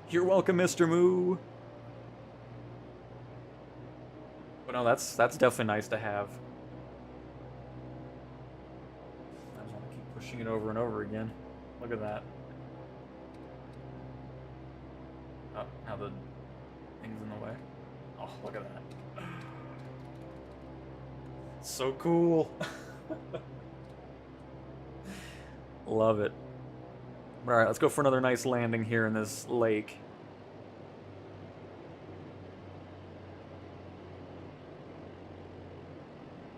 You're welcome, Mr. Moo. But no, that's definitely nice to have. I just want to keep pushing it over and over again. Look at that. Oh, now the thing's in the way. Oh, look at that. So cool. Love it. Alright, let's go for another nice landing here in this lake.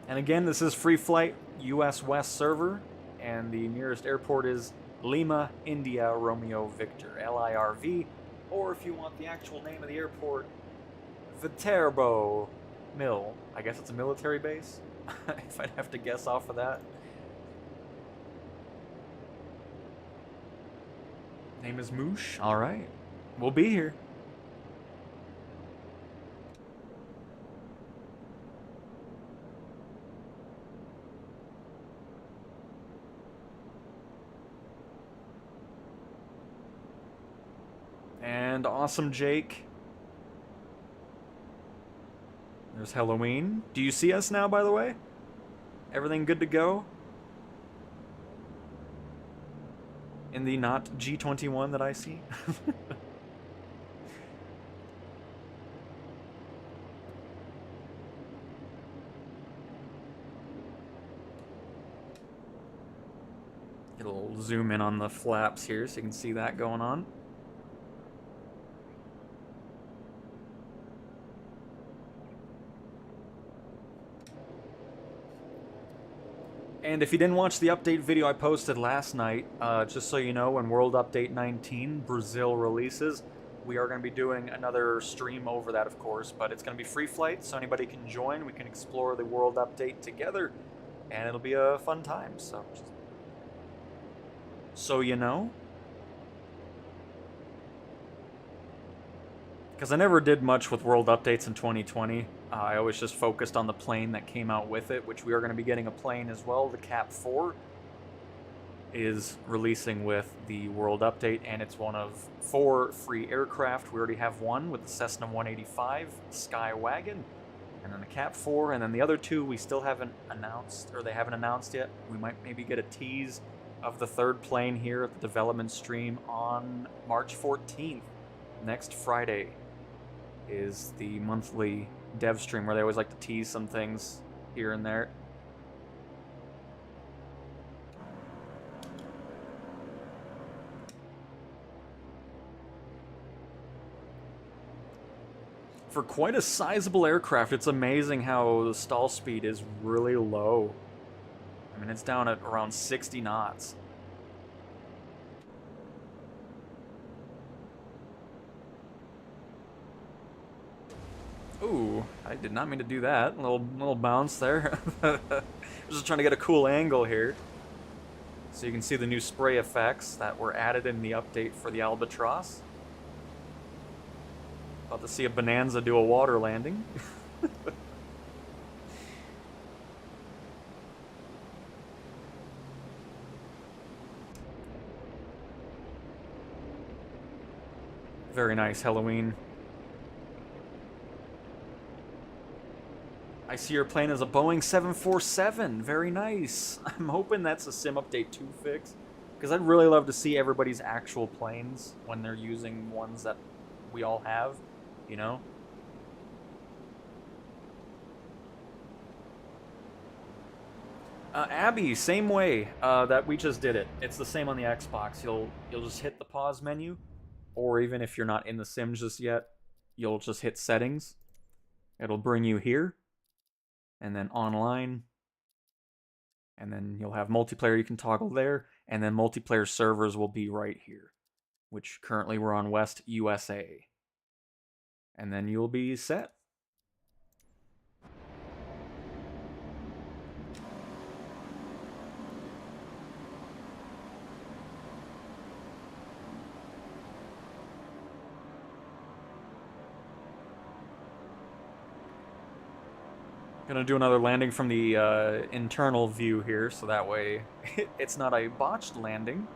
And again, this is free flight US West server, and the nearest airport is Lima, India, Romeo, Victor, LIRV, or if you want the actual name of the airport, Viterbo Mill. I guess it's a military base, if I'd have to guess off of that. Name is Moosh. Alright. We'll be here. And awesome Jake. There's Halloween. Do you see us now, by the way? Everything good to go? In the not G-111 that I see? It'll zoom in on the flaps here so you can see that going on. And if you didn't watch the update video I posted last night, just so you know, when World Update 19 Brazil releases, we are going to be doing another stream over that, of course, but it's going to be free flight, so anybody can join. We can explore the World Update together, and it'll be a fun time, so you know. Because I never did much with World Updates in 2020. I always just focused on the plane that came out with it, which we are going to be getting a plane as well. The Cap 4 is releasing with the World Update, and it's one of 4 free aircraft. We already have one with the Cessna 185 Sky Wagon, and then the Cap 4, and then the other 2 we still haven't announced, or they haven't announced yet. We might maybe get a tease of the 3rd plane here at the development stream on March 14th. Next Friday is the monthly dev stream where they always like to tease some things here and there. For quite a sizable aircraft, it's amazing how the stall speed is really low. I mean, it's down at around 60 knots. Ooh, I did not mean to do that. Little bounce there. Just trying to get a cool angle here. So you can see the new spray effects that were added in the update for the Albatross. About to see a Bonanza do a water landing. Very nice Halloween. I see your plane as a Boeing 747. Very nice. I'm hoping that's a Sim Update 2 fix, because I'd really love to see everybody's actual planes when they're using ones that we all have, you know? Abby, same way that we just did it. It's the same on the Xbox. You'll just hit the pause menu, or even if you're not in the sim just yet, you'll just hit settings. It'll bring you here, and then online, and then you'll have multiplayer you can toggle there, and then multiplayer servers will be right here, which currently we're on West USA. And then you'll be set. Gonna do another landing from the internal view here, so that way it's not a botched landing.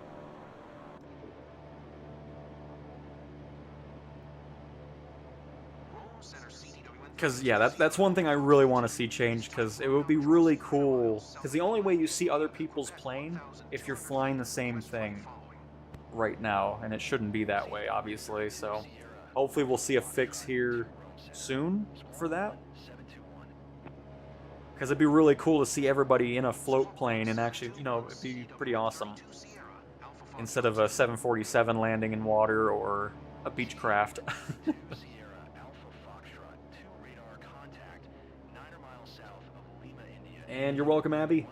Because, yeah, that's one thing I really want to see change, because it would be really cool. Because the only way you see other people's plane, if you're flying the same thing right now, and it shouldn't be that way, obviously, so hopefully we'll see a fix here soon for that. Because it'd be really cool to see everybody in a float plane, and actually, you know, it'd be pretty awesome. Instead of a 747 landing in water, or a Beechcraft. And you're welcome, Abby.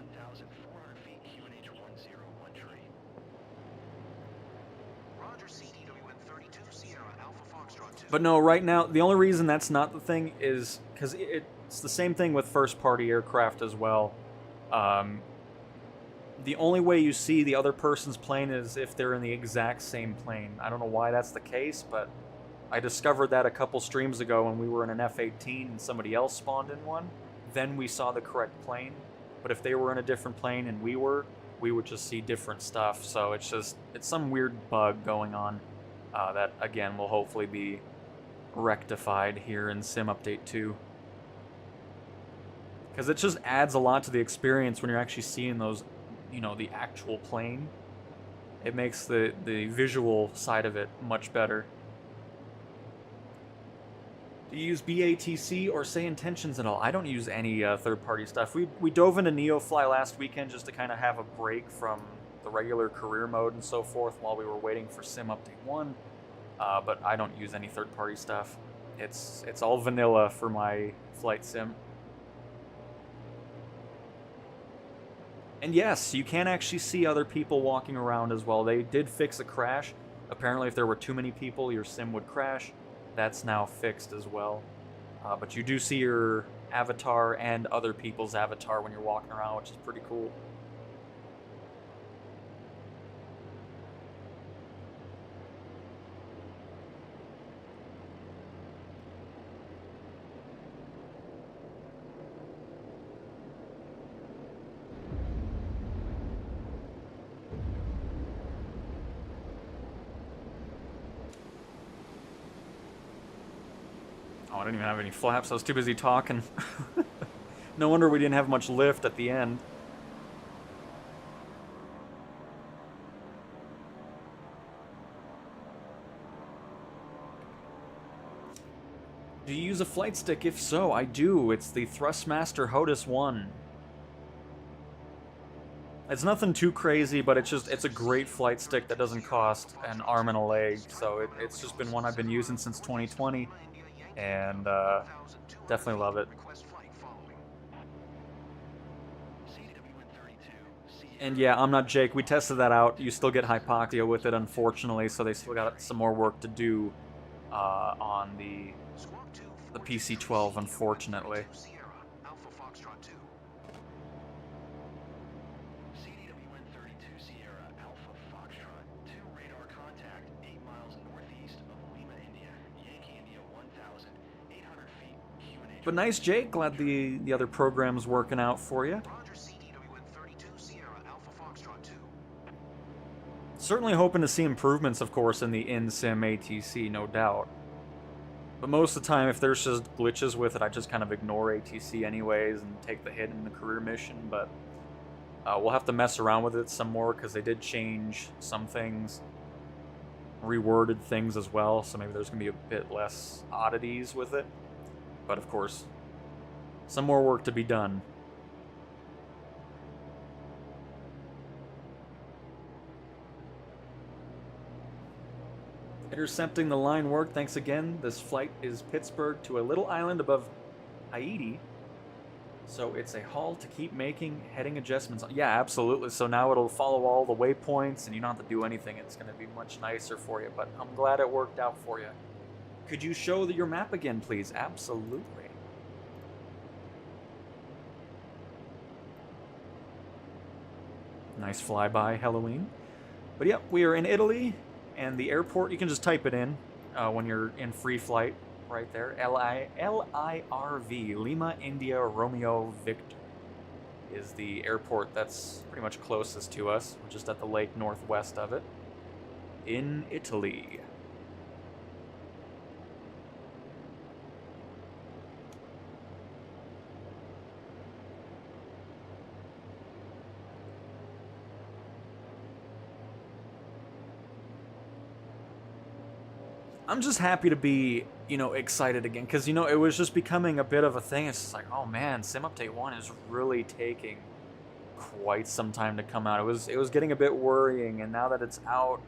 But no, right now, the only reason that's not the thing is because it's the same thing with first-party aircraft as well. The only way you see the other person's plane is if they're in the exact same plane. I don't know why that's the case, but I discovered that a couple streams ago when we were in an F-18 and somebody else spawned in one. Then we saw the correct plane. But if they were in a different plane and we would just see different stuff. So it's some weird bug going on that, again, will hopefully be rectified here in Sim Update 2. Because it just adds a lot to the experience when you're actually seeing those, you know, the actual plane. It makes the visual side of it much better. Do you use BATC or say intentions at all? I don't use any third-party stuff. We dove into NeoFly last weekend just to kind of have a break from the regular career mode and so forth while we were waiting for Sim Update 1. But I don't use any third-party stuff. It's all vanilla for my flight sim. And yes, you can actually see other people walking around as well. They did fix a crash. Apparently if there were too many people, your sim would crash. That's now fixed as well. But you do see your avatar and other people's avatar when you're walking around, which is pretty cool. Oh, I didn't even have any flaps. I was too busy talking. No wonder we didn't have much lift at the end. Do you use a flight stick? If so, I do. It's the Thrustmaster HOTUS 1. It's nothing too crazy, but it's a great flight stick that doesn't cost an arm and a leg. So it's just been one I've been using since 2020. And definitely love it. And yeah, I'm not Jake. We tested that out. You still get hypoxia with it, unfortunately, so they still got some more work to do on the PC-12, unfortunately. But nice, Jake. Glad the other program's working out for you. Certainly hoping to see improvements, of course, in the in-sim ATC, no doubt. But most of the time, if there's just glitches with it, I just kind of ignore ATC anyways and take the hit in the career mission. But we'll have to mess around with it some more because they did change some things, reworded things as well. So maybe there's going to be a bit less oddities with it. But of course, some more work to be done. Intercepting the line work, thanks again. This flight is Pittsburgh to a little island above Haiti. So it's a haul to keep making heading adjustments. Yeah, absolutely. So now it'll follow all the waypoints and you don't have to do anything. It's going to be much nicer for you, but I'm glad it worked out for you. Could you show your map again, please? Absolutely. Nice flyby, Halloween. But yep, we are in Italy, and the airport, you can just type it in when you're in free flight, right there. L-I-R-V, Lima, India, Romeo, Victor, is the airport that's pretty much closest to us. We're just at the lake northwest of it, in Italy. I'm just happy to be, excited again, because, it was just becoming a bit of a thing. It's just like, oh man, Sim Update 1 is really taking quite some time to come out. It was getting a bit worrying, and now that it's out,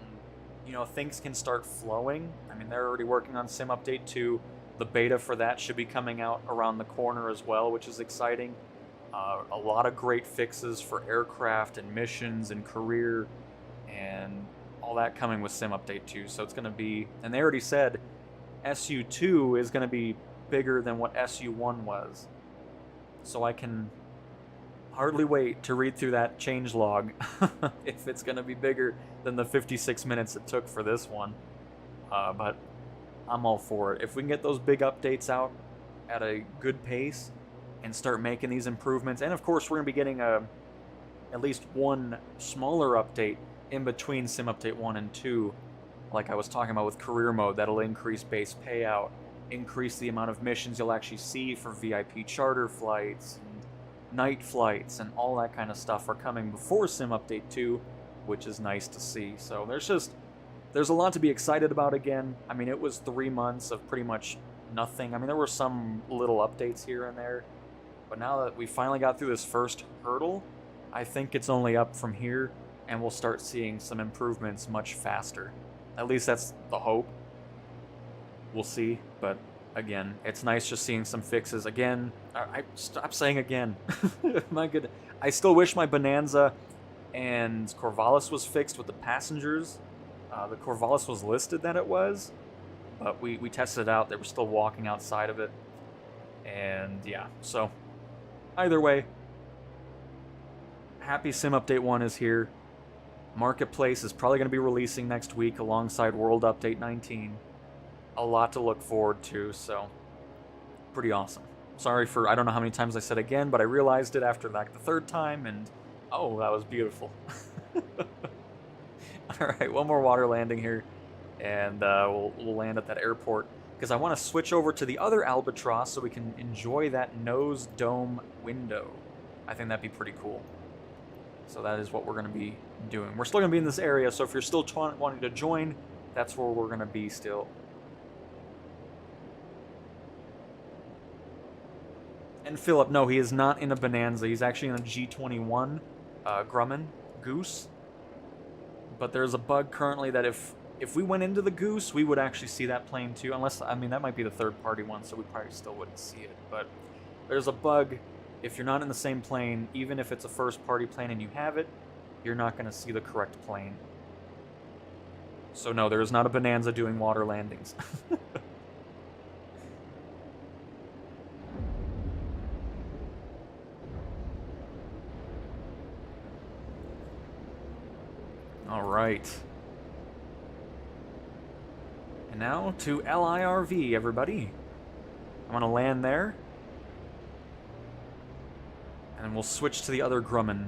and, things can start flowing. I mean, they're already working on Sim Update 2. The beta for that should be coming out around the corner as well, which is exciting. A lot of great fixes for aircraft and missions and career, and all that coming with Sim Update 2, so it's going to be, and they already said SU2 is going to be bigger than what SU1 was, so I can hardly wait to read through that changelog if it's going to be bigger than the 56 minutes it took for this one, but I'm all for it. If we can get those big updates out at a good pace and start making these improvements, and of course we're going to be getting at least one smaller update in between Sim Update 1 and 2, like I was talking about with career mode, that'll increase base payout, increase the amount of missions you'll actually see for VIP charter flights, and night flights, and all that kind of stuff are coming before Sim Update 2, which is nice to see. So there's a lot to be excited about again. I mean, it was 3 months of pretty much nothing. I mean, there were some little updates here and there, but now that we finally got through this first hurdle, I think it's only up from here, and we'll start seeing some improvements much faster. At least that's the hope. We'll see, but again, it's nice just seeing some fixes. Again, I stop saying again. My good, I still wish my Bonanza and Corvallis was fixed with the passengers. The Corvallis was listed that it was, but we tested it out. They were still walking outside of it, and yeah, so either way, happy Sim Update 1 is here. Marketplace is probably going to be releasing next week alongside World Update 19. A lot to look forward to, so pretty awesome. Sorry for, I don't know how many times I said again, but I realized it after like the third time, and oh, that was beautiful. Alright, one more water landing here, and we'll land at that airport, because I want to switch over to the other Albatross so we can enjoy that nose dome window. I think that'd be pretty cool. So that is what we're going to be doing. We're still going to be in this area, so if you're still wanting to join, that's where we're going to be still. And Philip, no, he is not in a Bonanza. He's actually in a G-111 Grumman Goose. But there's a bug currently that if we went into the Goose, we would actually see that plane too. Unless, I mean, that might be the third-party one, so we probably still wouldn't see it. But there's a bug. If you're not in the same plane, even if it's a first-party plane and you have it, you're not going to see the correct plane. So no, there is not a Bonanza doing water landings. Alright. And now to LIRV, everybody. I'm going to land there. And we'll switch to the other Grumman,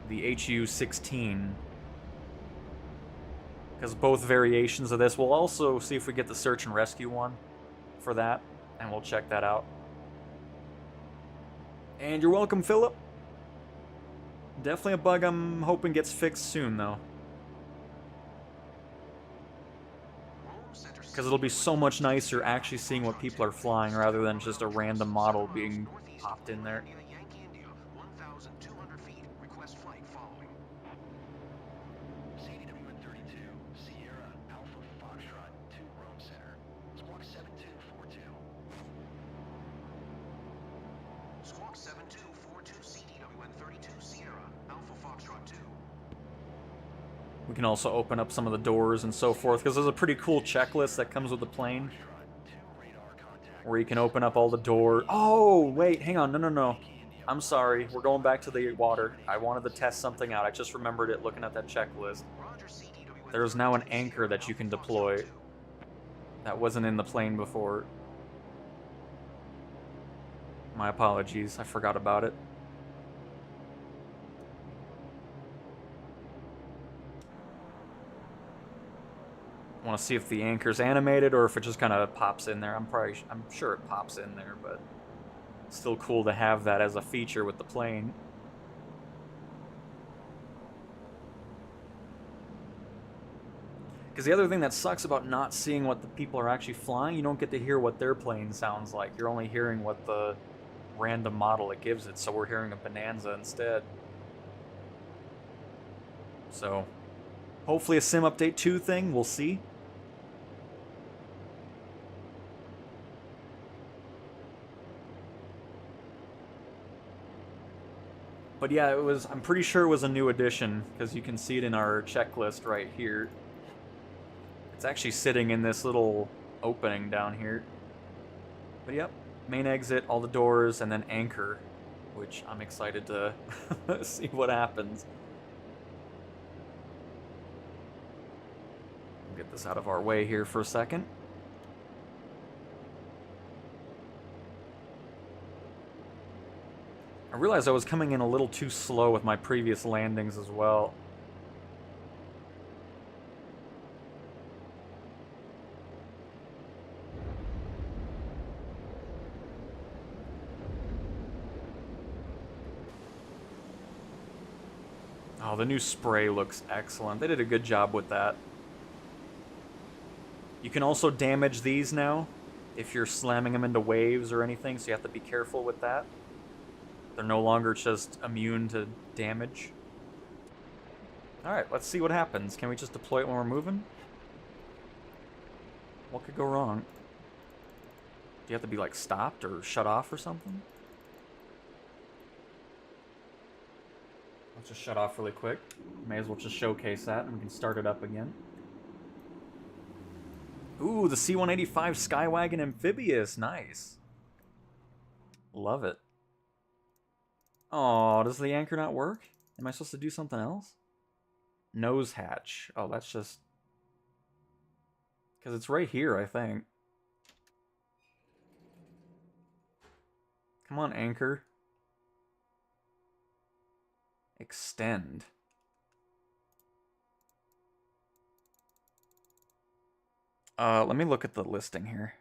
the HU-16. Because both variations of this, we'll also see if we get the search and rescue one for that, and we'll check that out. And you're welcome, Philip. Definitely a bug I'm hoping gets fixed soon, though. Because it'll be so much nicer actually seeing what people are flying rather than just a random model being popped in there. Squawk 7242 CDWN32 Sierra, Alpha Foxtrot 2. We can also open up some of the doors and so forth, because there's a pretty cool checklist that comes with the plane. Where you can open up all the doors. Oh, wait, hang on, no. I'm sorry, we're going back to the water. I wanted to test something out. I just remembered it looking at that checklist. There's now an anchor that you can deploy. That wasn't in the plane before. My apologies, I forgot about it. I want to see if the anchor's animated or if it just kind of pops in there. I'm sure it pops in there, but it's still cool to have that as a feature with the plane. Because the other thing that sucks about not seeing what the people are actually flying, you don't get to hear what their plane sounds like. You're only hearing what the random model it gives it, so we're hearing a Bonanza instead. So, hopefully a Sim Update 2 thing, we'll see. But yeah, I'm pretty sure it was a new addition, because you can see it in our checklist right here. It's actually sitting in this little opening down here. But yep, main exit, all the doors, and then anchor, which I'm excited to see what happens. Get this out of our way here for a second. I realized I was coming in a little too slow with my previous landings as well. Oh, the new spray looks excellent. They did a good job with that. You can also damage these now if you're slamming them into waves or anything, so you have to be careful with that. They're no longer just immune to damage. Alright, let's see what happens. Can we just deploy it when we're moving? What could go wrong? Do you have to be, like, stopped or shut off or something? Let's just shut off really quick. May as well just showcase that, and we can start it up again. Ooh, the C-185 Skywagon Amphibious. Nice. Love it. Oh, does the anchor not work? Am I supposed to do something else? Nose hatch. Oh, that's just... because it's right here, I think. Come on, anchor. Extend. Let me look at the listing here.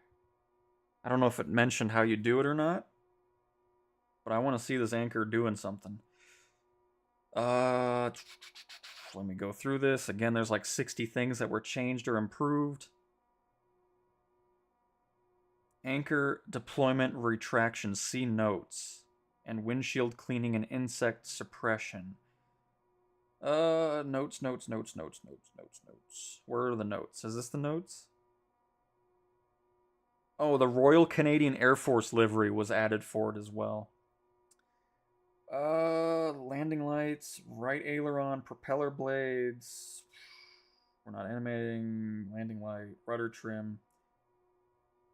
I don't know if it mentioned how you do it or not, but I want to see this anchor doing something. Let me go through this. Again, there's like 60 things that were changed or improved. Anchor deployment retraction. See notes. And windshield cleaning and insect suppression. Notes. Where are the notes? Is this the notes? Oh, the Royal Canadian Air Force livery was added for it as well. Landing lights, right aileron, propeller blades. We're not animating. Landing light, rudder trim.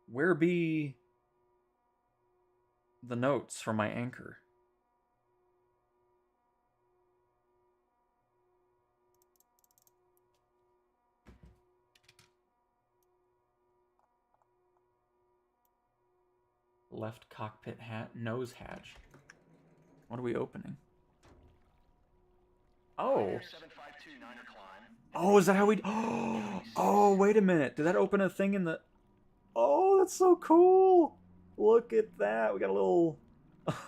Where be the notes for my anchor? Left cockpit hat, nose hatch. What are we opening? Oh. Oh, is that how we... Oh, wait a minute. Did that open a thing in the... Oh, that's so cool. Look at that. We got a little...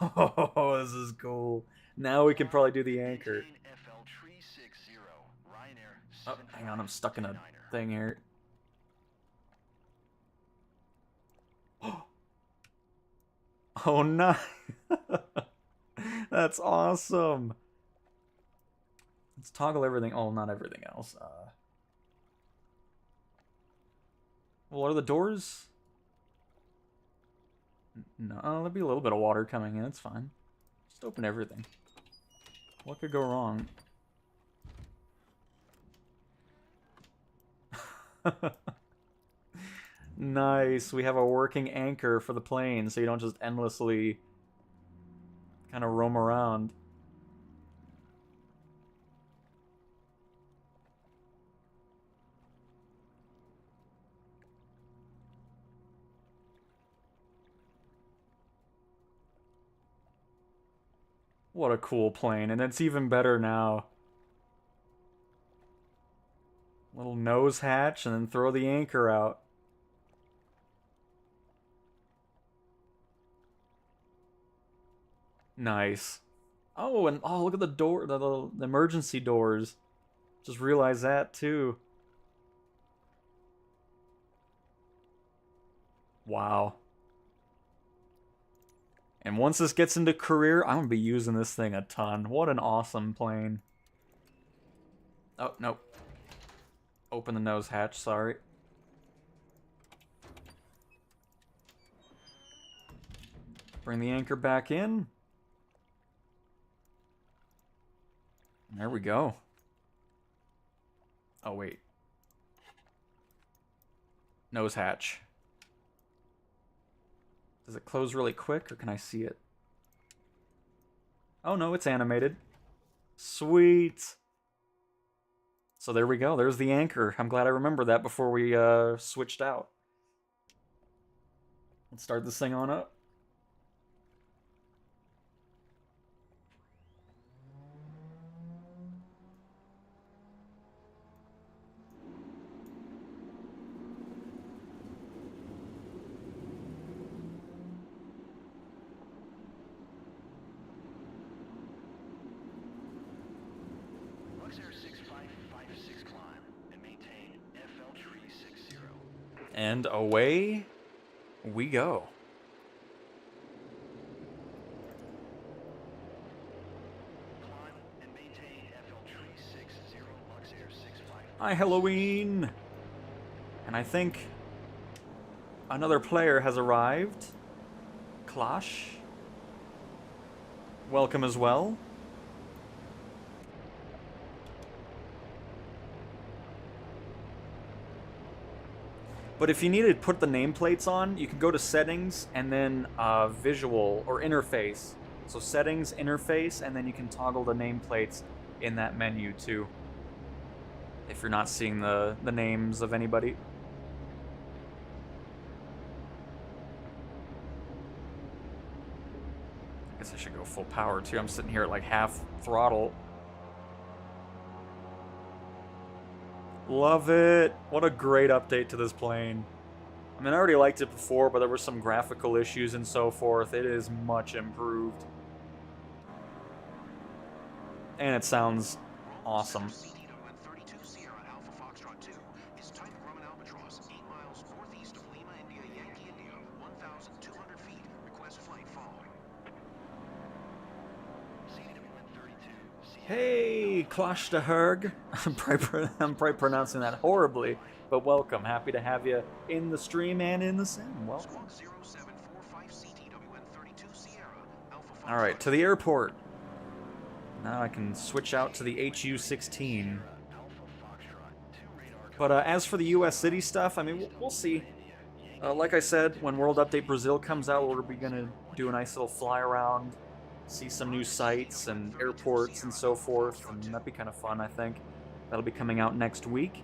Oh, this is cool. Now we can probably do the anchor. Oh, hang on. I'm stuck in a thing here. Oh, no. That's awesome. Let's toggle everything. Oh, not everything else. Well, are the doors? No, there'll be a little bit of water coming in. It's fine. Just open everything. What could go wrong? Nice. We have a working anchor for the plane, so you don't just endlessly kind of roam around. What a cool plane, and it's even better now. Little nose hatch, and then throw the anchor out. Nice. Oh, and oh, look at the door, the emergency doors. Just realized that too. Wow. And once this gets into career, I'm gonna be using this thing a ton. What an awesome plane. Oh, nope. Open the nose hatch, sorry. Bring the anchor back in. There we go. Oh, wait. Nose hatch. Does it close really quick, or can I see it? Oh, no, it's animated. Sweet. So there we go. There's the anchor. I'm glad I remembered that before we switched out. Let's start this thing on up. And away we go. Hi, Halloween! And I think another player has arrived. Clash. Welcome as well. But if you need to put the nameplates on, you can go to settings and then visual or interface. So settings, interface, and then you can toggle the nameplates in that menu too. If you're not seeing the names of anybody. I guess I should go full power too. I'm sitting here at like half throttle. Love it. What a great update to this plane. I mean, I already liked it before, but there were some graphical issues and so forth. It is much improved. And it sounds awesome. Alpha Foxtrot 2 is Type Grumman Albatross, 8 miles northeast of Lima, India, Yankee, India, 1,200 feet. Request flight following. Hey, Clash de Herg. I'm probably pronouncing that horribly, but welcome. Happy to have you in the stream and in the sim. Welcome. All right, to the airport. Now I can switch out to the HU-16. But as for the U.S. city stuff, I mean, we'll see. Like I said, when World Update Brazil comes out, we're going to do a nice little fly around, see some new sites and airports and so forth, and that'd be kind of fun, I think. That'll be coming out next week.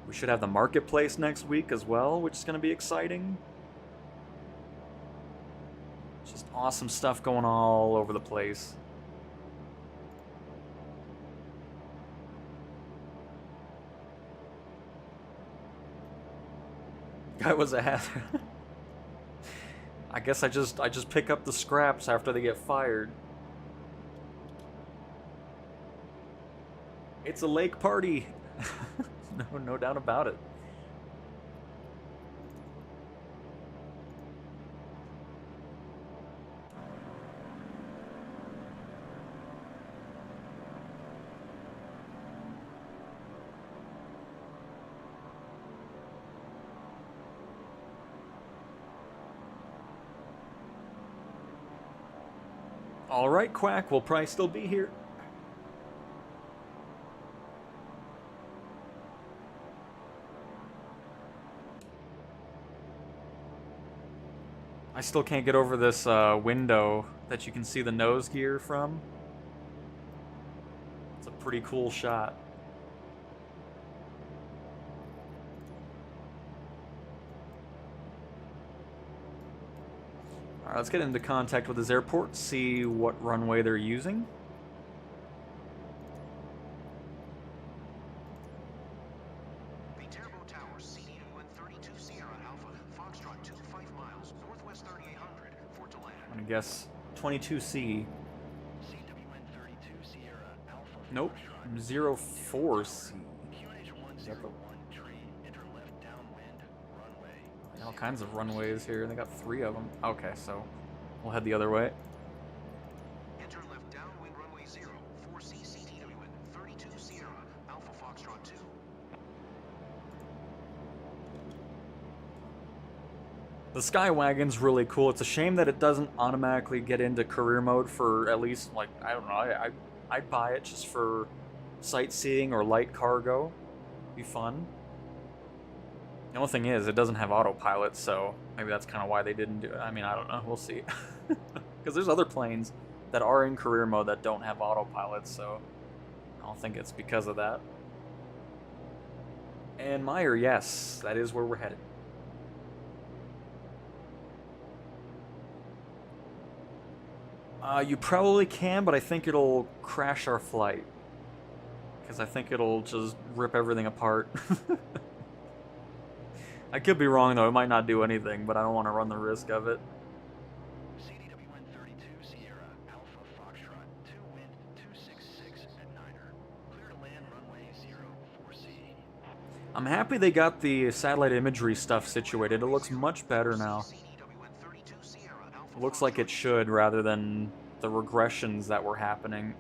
We should have the marketplace next week as well, which is going to be exciting. Just awesome stuff going all over the place. Guy was a hazard. I guess I just pick up the scraps after they get fired. It's a lake party. No doubt about it. Alright, Quack, we'll probably still be here. I still can't get over this window that you can see the nose gear from. It's a pretty cool shot. Alright, let's get into contact with this airport, see what runway they're using. The Turbo Tower, CDWN 32 Sierra Alpha, Foxtrot 2, 5 miles, northwest 3800, for to land. I'm gonna guess 22C. CWN 32 Sierra Alpha. Nope, 04C. QNH 101 tree, enter left downwind, runway. All kinds of runways here. They got 3 of them. Okay, so we'll head the other way. Enter left downwind runway 0, 4C CDWN 32 Sierra Alpha Foxtrot 2. The Skywagon's really cool. It's a shame that it doesn't automatically get into career mode for at least, like, I don't know, I'd buy it just for sightseeing or light cargo. Be fun. The only thing is, it doesn't have autopilot, so maybe that's kind of why they didn't do it. I mean, I don't know. We'll see. Because there's other planes that are in career mode that don't have autopilot, so I don't think it's because of that. And Meyer, yes, that is where we're headed. You probably can, but I think it'll crash our flight. Because I think it'll just rip everything apart. I could be wrong, though. It might not do anything, but I don't want to run the risk of it. CDWN 32 Sierra Alpha Foxtrot 2 wind 266 at Niner. Clear to land runway 04C. I'm happy they got the satellite imagery stuff situated. It looks much better now. CDWN 32 Sierra Alpha It looks like it should, rather than the regressions that were happening.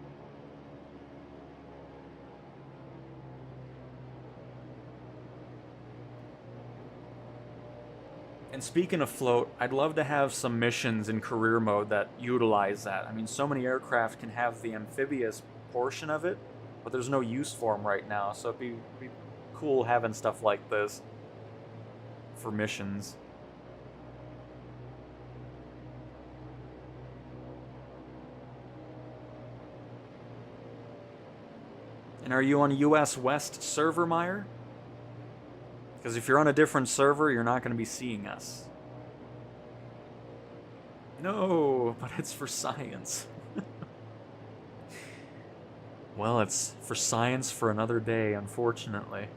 And speaking of float, I'd love to have some missions in career mode that utilize that. I mean, so many aircraft can have the amphibious portion of it, but there's no use for them right now, so it'd be cool having stuff like this for missions. And are you on US West server, Meyer? Because if you're on a different server, you're not going to be seeing us. No, but it's for science. Well, it's for science for another day, unfortunately.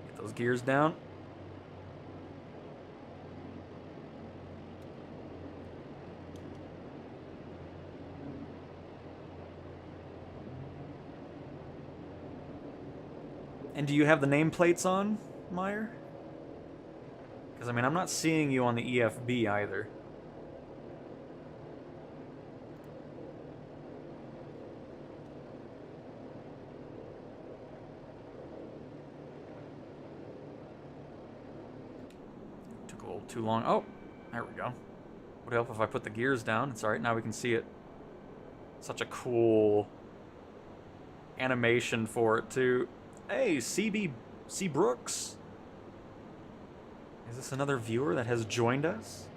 Get those gears down. And do you have the nameplates on, Meyer? Because, I mean, I'm not seeing you on the EFB either. Took a little too long. Oh, there we go. Would help if I put the gears down. It's alright, now we can see it. Such a cool animation for it, too. Hey, CB Brooks. Is this another viewer that has joined us?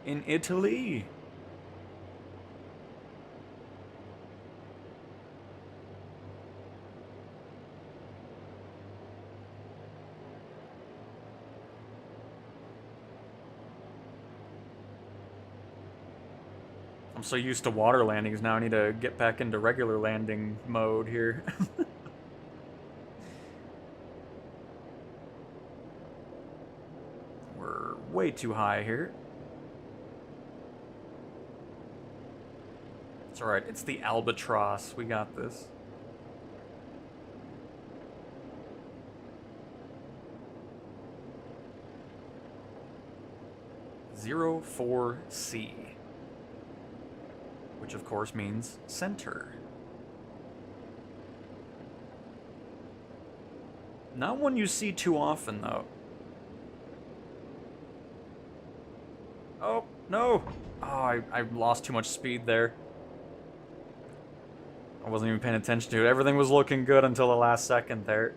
In Italy. I'm so used to water landings now, I need to get back into regular landing mode here. Way too high here. It's alright, it's the Albatross. We got this. (04C), which of course means center. Not one you see too often, though. Oh, no! Oh, I lost too much speed there. I wasn't even paying attention to it. Everything was looking good until the last second there.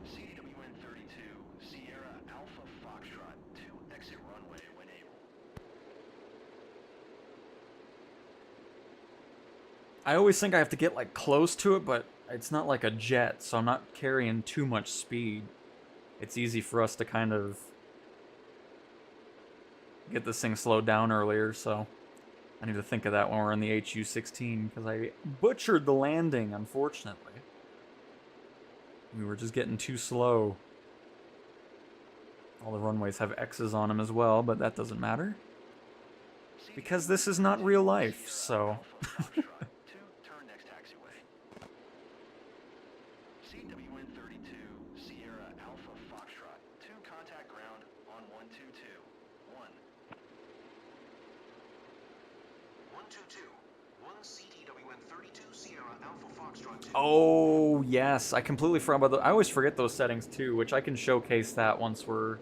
CWN-32, Sierra Alpha Foxtrot, 2 exit runway when able. I always think I have to get, like, close to it, but it's not like a jet, so I'm not carrying too much speed. It's easy for us to kind of get this thing slowed down earlier, so I need to think of that when we're in the HU-16, because I butchered the landing, unfortunately. We were just getting too slow. All the runways have X's on them as well, but that doesn't matter. Because this is not real life, so... Turn next taxiway. CWN-32, Sierra Alpha Foxtrot, 2 contact ground on 122. 122. 1 CTWN-32 Sierra Alpha Foxtrot 2. Oh, yes. I completely forgot about those. I always forget those settings, too, which I can showcase that once we're...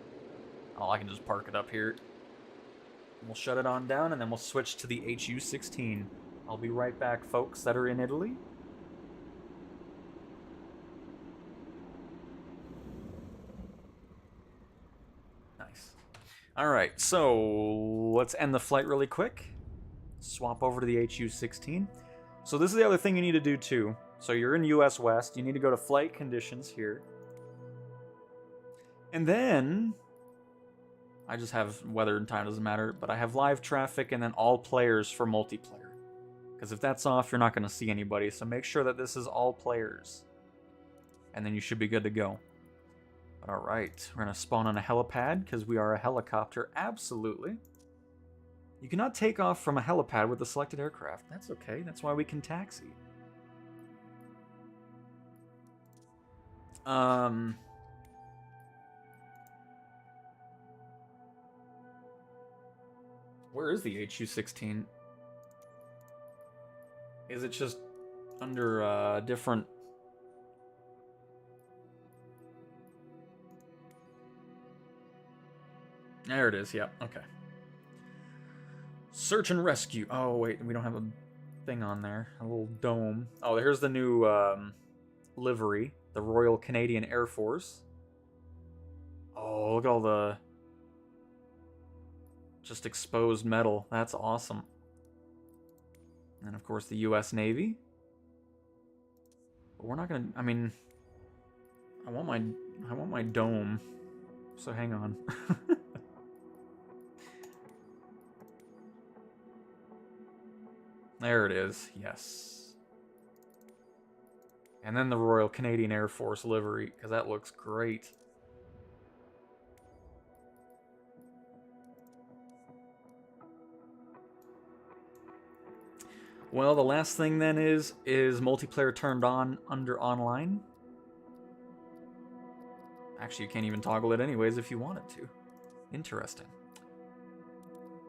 Oh, I can just park it up here. We'll shut it on down, and then we'll switch to the HU-16. I'll be right back, folks that are in Italy. Nice. Alright, so let's end the flight really quick. Swap over to the HU-16. So this is the other thing you need to do, too. So you're in US West. You need to go to Flight Conditions here. And then... I just have weather and time, doesn't matter, but I have live traffic and then all players for multiplayer. Because if that's off, you're not going to see anybody, so make sure that this is all players. And then you should be good to go. But alright, we're going to spawn on a helipad, because we are a helicopter, absolutely. You cannot take off from a helipad with the selected aircraft. That's okay, that's why we can taxi. Where is the HU-16? Is it just under different... There it is, yep, okay. Search and rescue. Oh, wait, we don't have a thing on there. A little dome. Oh, here's the new livery. The Royal Canadian Air Force. Oh, look at all the... just exposed metal. That's awesome. And of course the US Navy. But we're not gonna... I mean... I want my dome. So hang on. There it is, yes. And then the Royal Canadian Air Force livery, because that looks great. Well, the last thing then is multiplayer turned on under online? Actually, you can't even toggle it anyways if you wanted to. Interesting.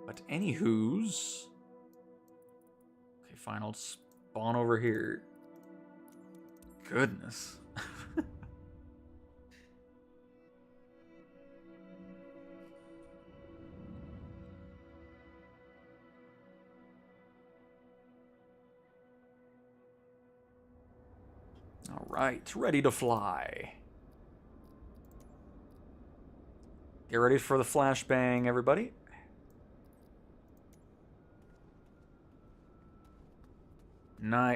But anywho's... Okay, fine, I'll spawn over here. Goodness. All right, ready to fly. Get ready for the flashbang, everybody.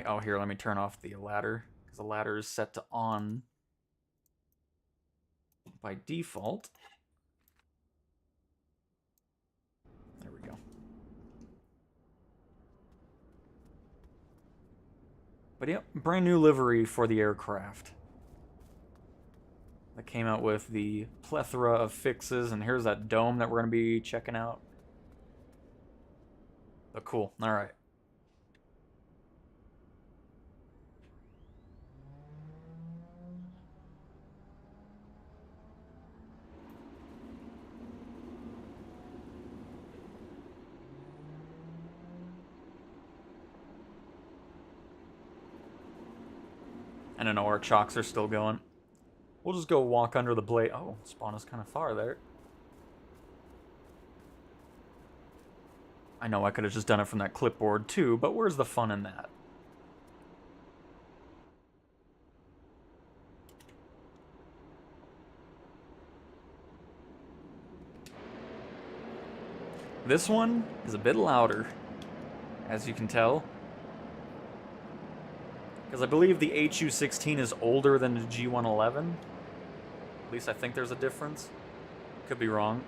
Oh, here, let me turn off the ladder, because the ladder is set to on by default. There we go. But yep, brand new livery for the aircraft. That came out with the plethora of fixes, and here's that dome that we're going to be checking out. But cool, alright. And I know our chocks are still going. We'll just go walk under the blade. Oh, spawn is kind of far there. I know I could have just done it from that clipboard too, but where's the fun in that? This one is a bit louder, as you can tell. Because I believe the HU-16 is older than the G-111. At least I think there's a difference. Could be wrong.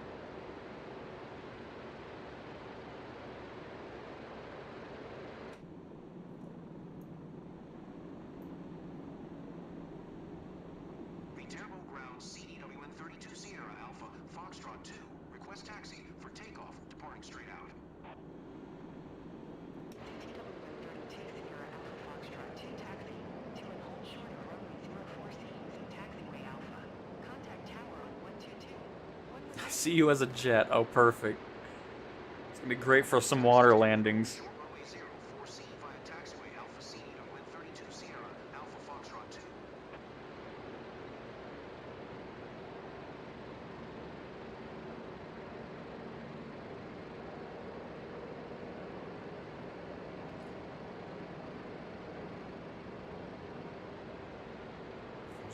The Tambo Ground CDWN-32 Sierra Alpha Foxtrot 2. Request taxi for takeoff, departing straight out. CDWN-32 Sierra Alpha Foxtrot 2 taxi to and hold short of runway 04C using taxiway Alpha. Contact tower on 122. I see you as a jet. Oh, perfect. It's gonna be great for some water landings. Short runway 04C via taxiway Alpha CDWN-32 Sierra Alpha Foxtrot 2.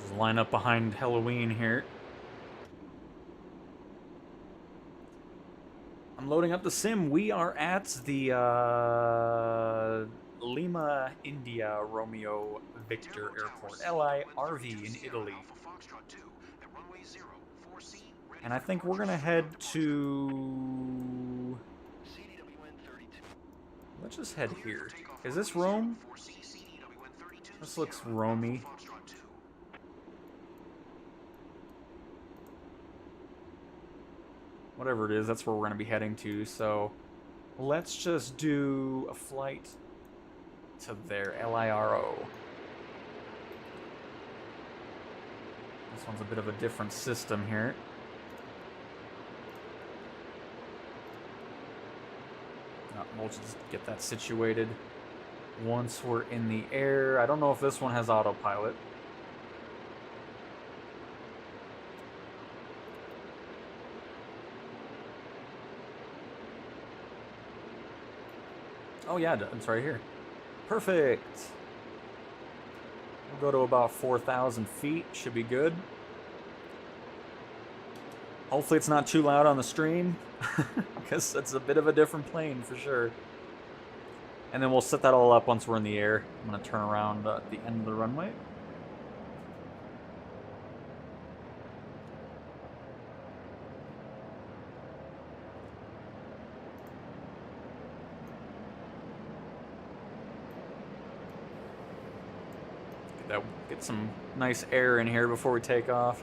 Just line up behind Halloween here. I'm loading up the sim. We are at the Lima, India, Romeo Victor Airport, LIRV in Italy. Alpha Foxtrot 2 at runway 04C. And I think we're gonna head to... Let's just head here. Is this Rome? This looks Romy. Whatever it is, that's where we're going to be heading to, so let's just do a flight to there, LIRO. This one's a bit of a different system here. We'll just get that situated once we're in the air. I don't know if this one has autopilot. Oh yeah, it's right here. Perfect. We'll go to about 4,000 feet. Should be good. Hopefully it's not too loud on the stream, because it's a bit of a different plane for sure. And then we'll set that all up once we're in the air. I'm going to turn around at the end of the runway. Get some nice air in here before we take off.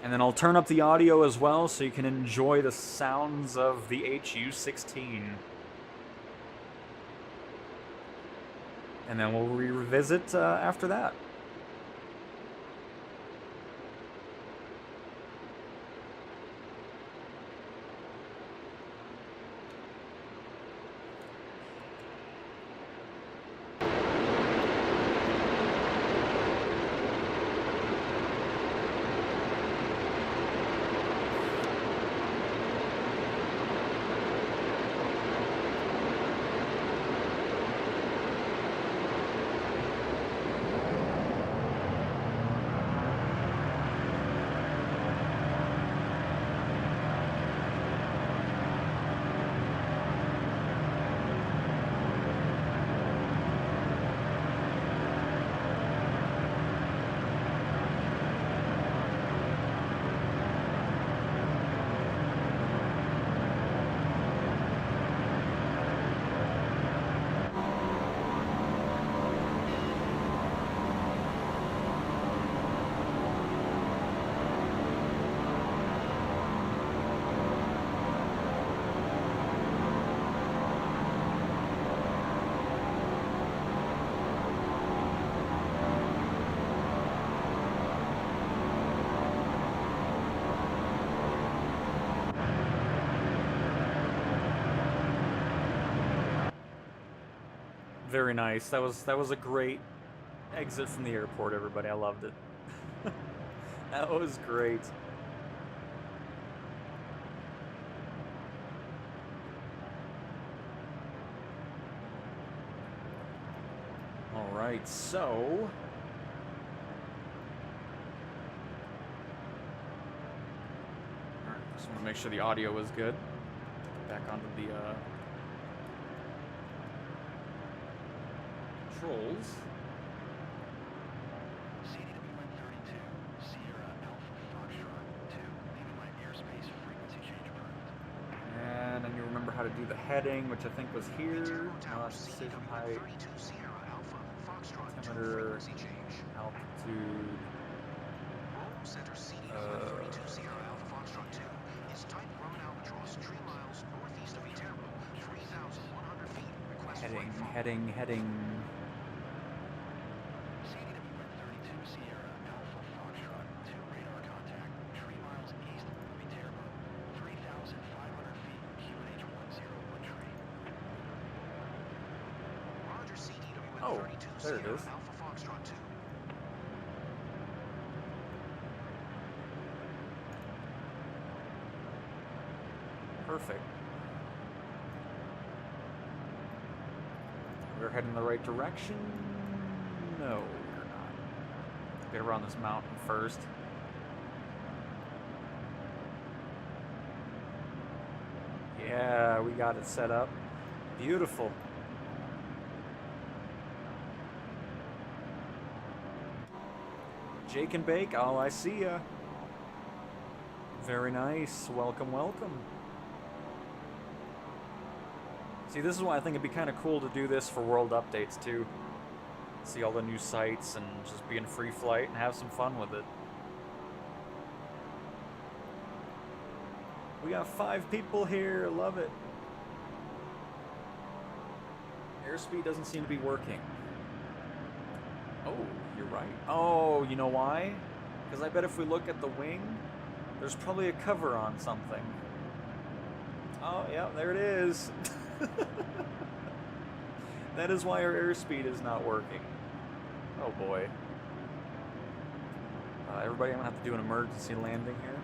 And then I'll turn up the audio as well so you can enjoy the sounds of the HU-16. And then we'll revisit after that. Very nice. That was a great exit from the airport, everybody. I loved it. That was great. All right, so just want to make sure the audio was good. Back onto the controls. CDW-132, Sierra Alpha Foxtrot 2, leaving my airspace frequency change approved. And then you remember how to do the heading, which I think was here. Precision height, CDW-132 Sierra Alpha Foxtrot 2 altimeter, frequency change. altitude. Roll center CDW-132 Sierra Alpha Foxtrot 2 is type Roman Albatross, 3 miles northeast of Viterbo, 3,100 feet. Request Heading, flight heading, heading. CDW-132 Sierra Alpha Foxtrot 2 radar contact, 3 miles east of Viterbo, 3,500 feet, QNH-101 tree. Roger CDW-132 Oh, there it Sierra is. Alpha Foxtrot 2. Perfect. We're heading in the right direction. No, we're not. Get around this mountain first. Yeah, we got it set up. Beautiful. Jake and Bake, oh, I see ya. Very nice. Welcome, welcome. See, this is why I think it'd be kind of cool to do this for world updates, too. See all the new sites and just be in free flight and have some fun with it. We got 5 people here. Love it. Airspeed doesn't seem to be working. Oh, you're right. Oh, you know why? Because I bet if we look at the wing, there's probably a cover on something. Oh, yeah, there it is. That is why our airspeed is not working. Oh boy. Everybody, I'm gonna have to do an emergency landing here.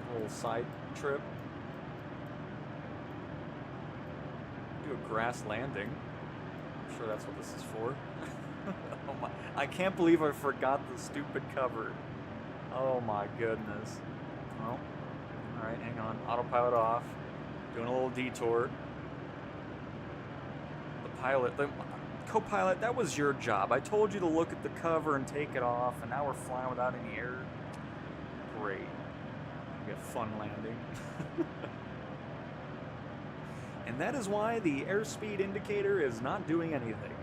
A little side trip. Do a grass landing. I'm sure that's what this is for. Oh my. I can't believe I forgot the stupid cover. Oh my goodness. Well, alright, hang on. Autopilot off. Doing a little detour. The pilot, the co-pilot, that was your job. I told you to look at the cover and take it off, and now we're flying without any air. Great. We have fun landing. And that is why the airspeed indicator is not doing anything.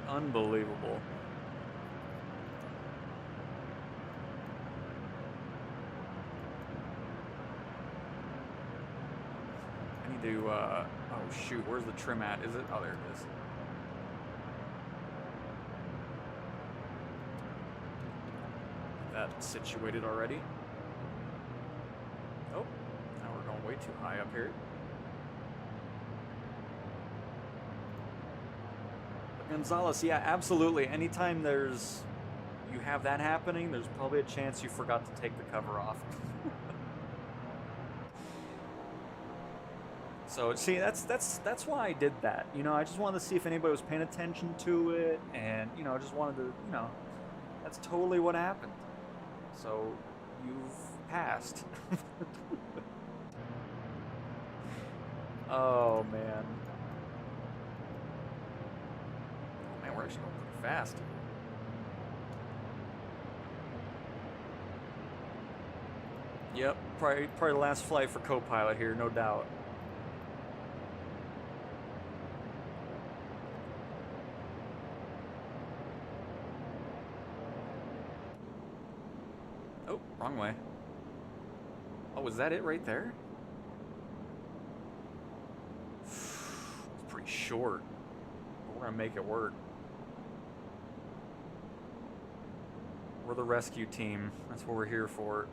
Unbelievable. I need to, oh shoot, where's the trim at? Is it? Oh, there it is. That's situated already. Oh, now we're going way too high up here. Gonzalez, yeah, absolutely. Anytime you have that happening, there's probably a chance you forgot to take the cover off. So, see, that's why I did that. You know, I just wanted to see if anybody was paying attention to it, and, you know, I just wanted to, you know, that's totally what happened. So, you've passed. Oh, man. Man, we're actually going pretty fast. Yep, probably the last flight for co-pilot here, no doubt. Oh, wrong way. Oh, was that it right there? It's pretty short. But we're gonna make it work. We're the rescue team. That's what we're here for.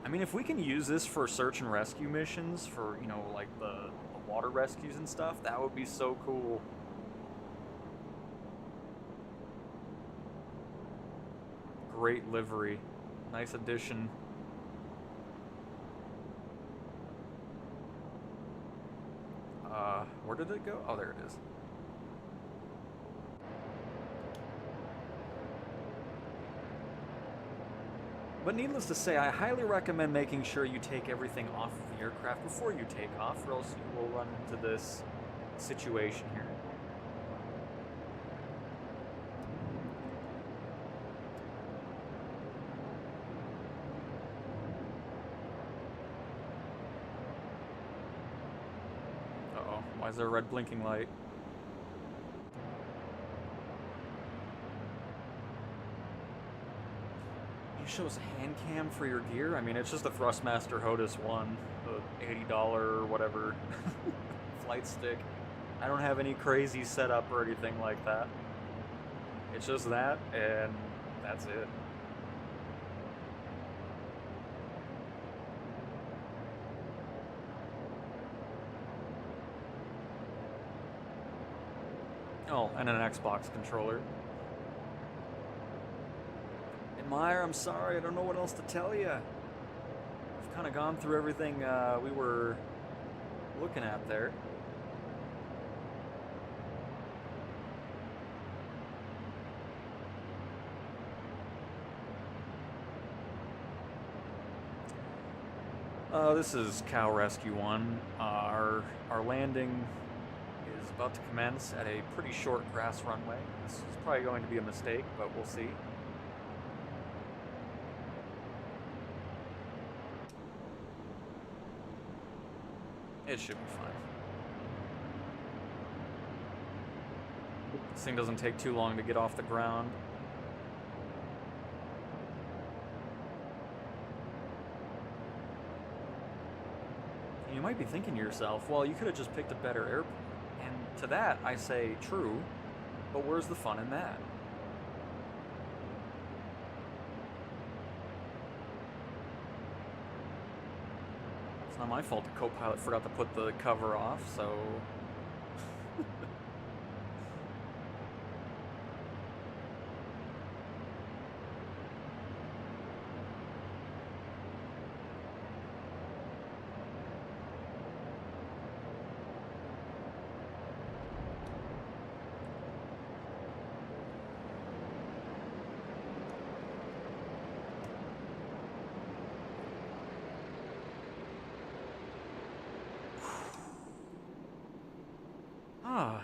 I mean, if we can use this for search and rescue missions, for, you know, like the water rescues and stuff, that would be so cool. Great livery. Nice addition. Where did it go? Oh, there it is. But needless to say, I highly recommend making sure you take everything off of the aircraft before you take off, or else you will run into this situation here. Uh-oh, why is there a red blinking light? It shows hand cam for your gear. I mean, it's just a Thrustmaster HOTUS 1, the $80 or whatever flight stick. I don't have any crazy setup or anything like that. It's just that, and that's it. Oh, and an Xbox controller. Meyer, I'm sorry, I don't know what else to tell you. We've kind of gone through everything we were looking at there. This is Cow Rescue 1. Our landing is about to commence at a pretty short grass runway. This is probably going to be a mistake, but we'll see. It should be fine. This thing doesn't take too long to get off the ground. And you might be thinking to yourself, well, you could have just picked a better airport. And to that, I say, true, but where's the fun in that? It's not my fault the co-pilot forgot to put the cover off, so...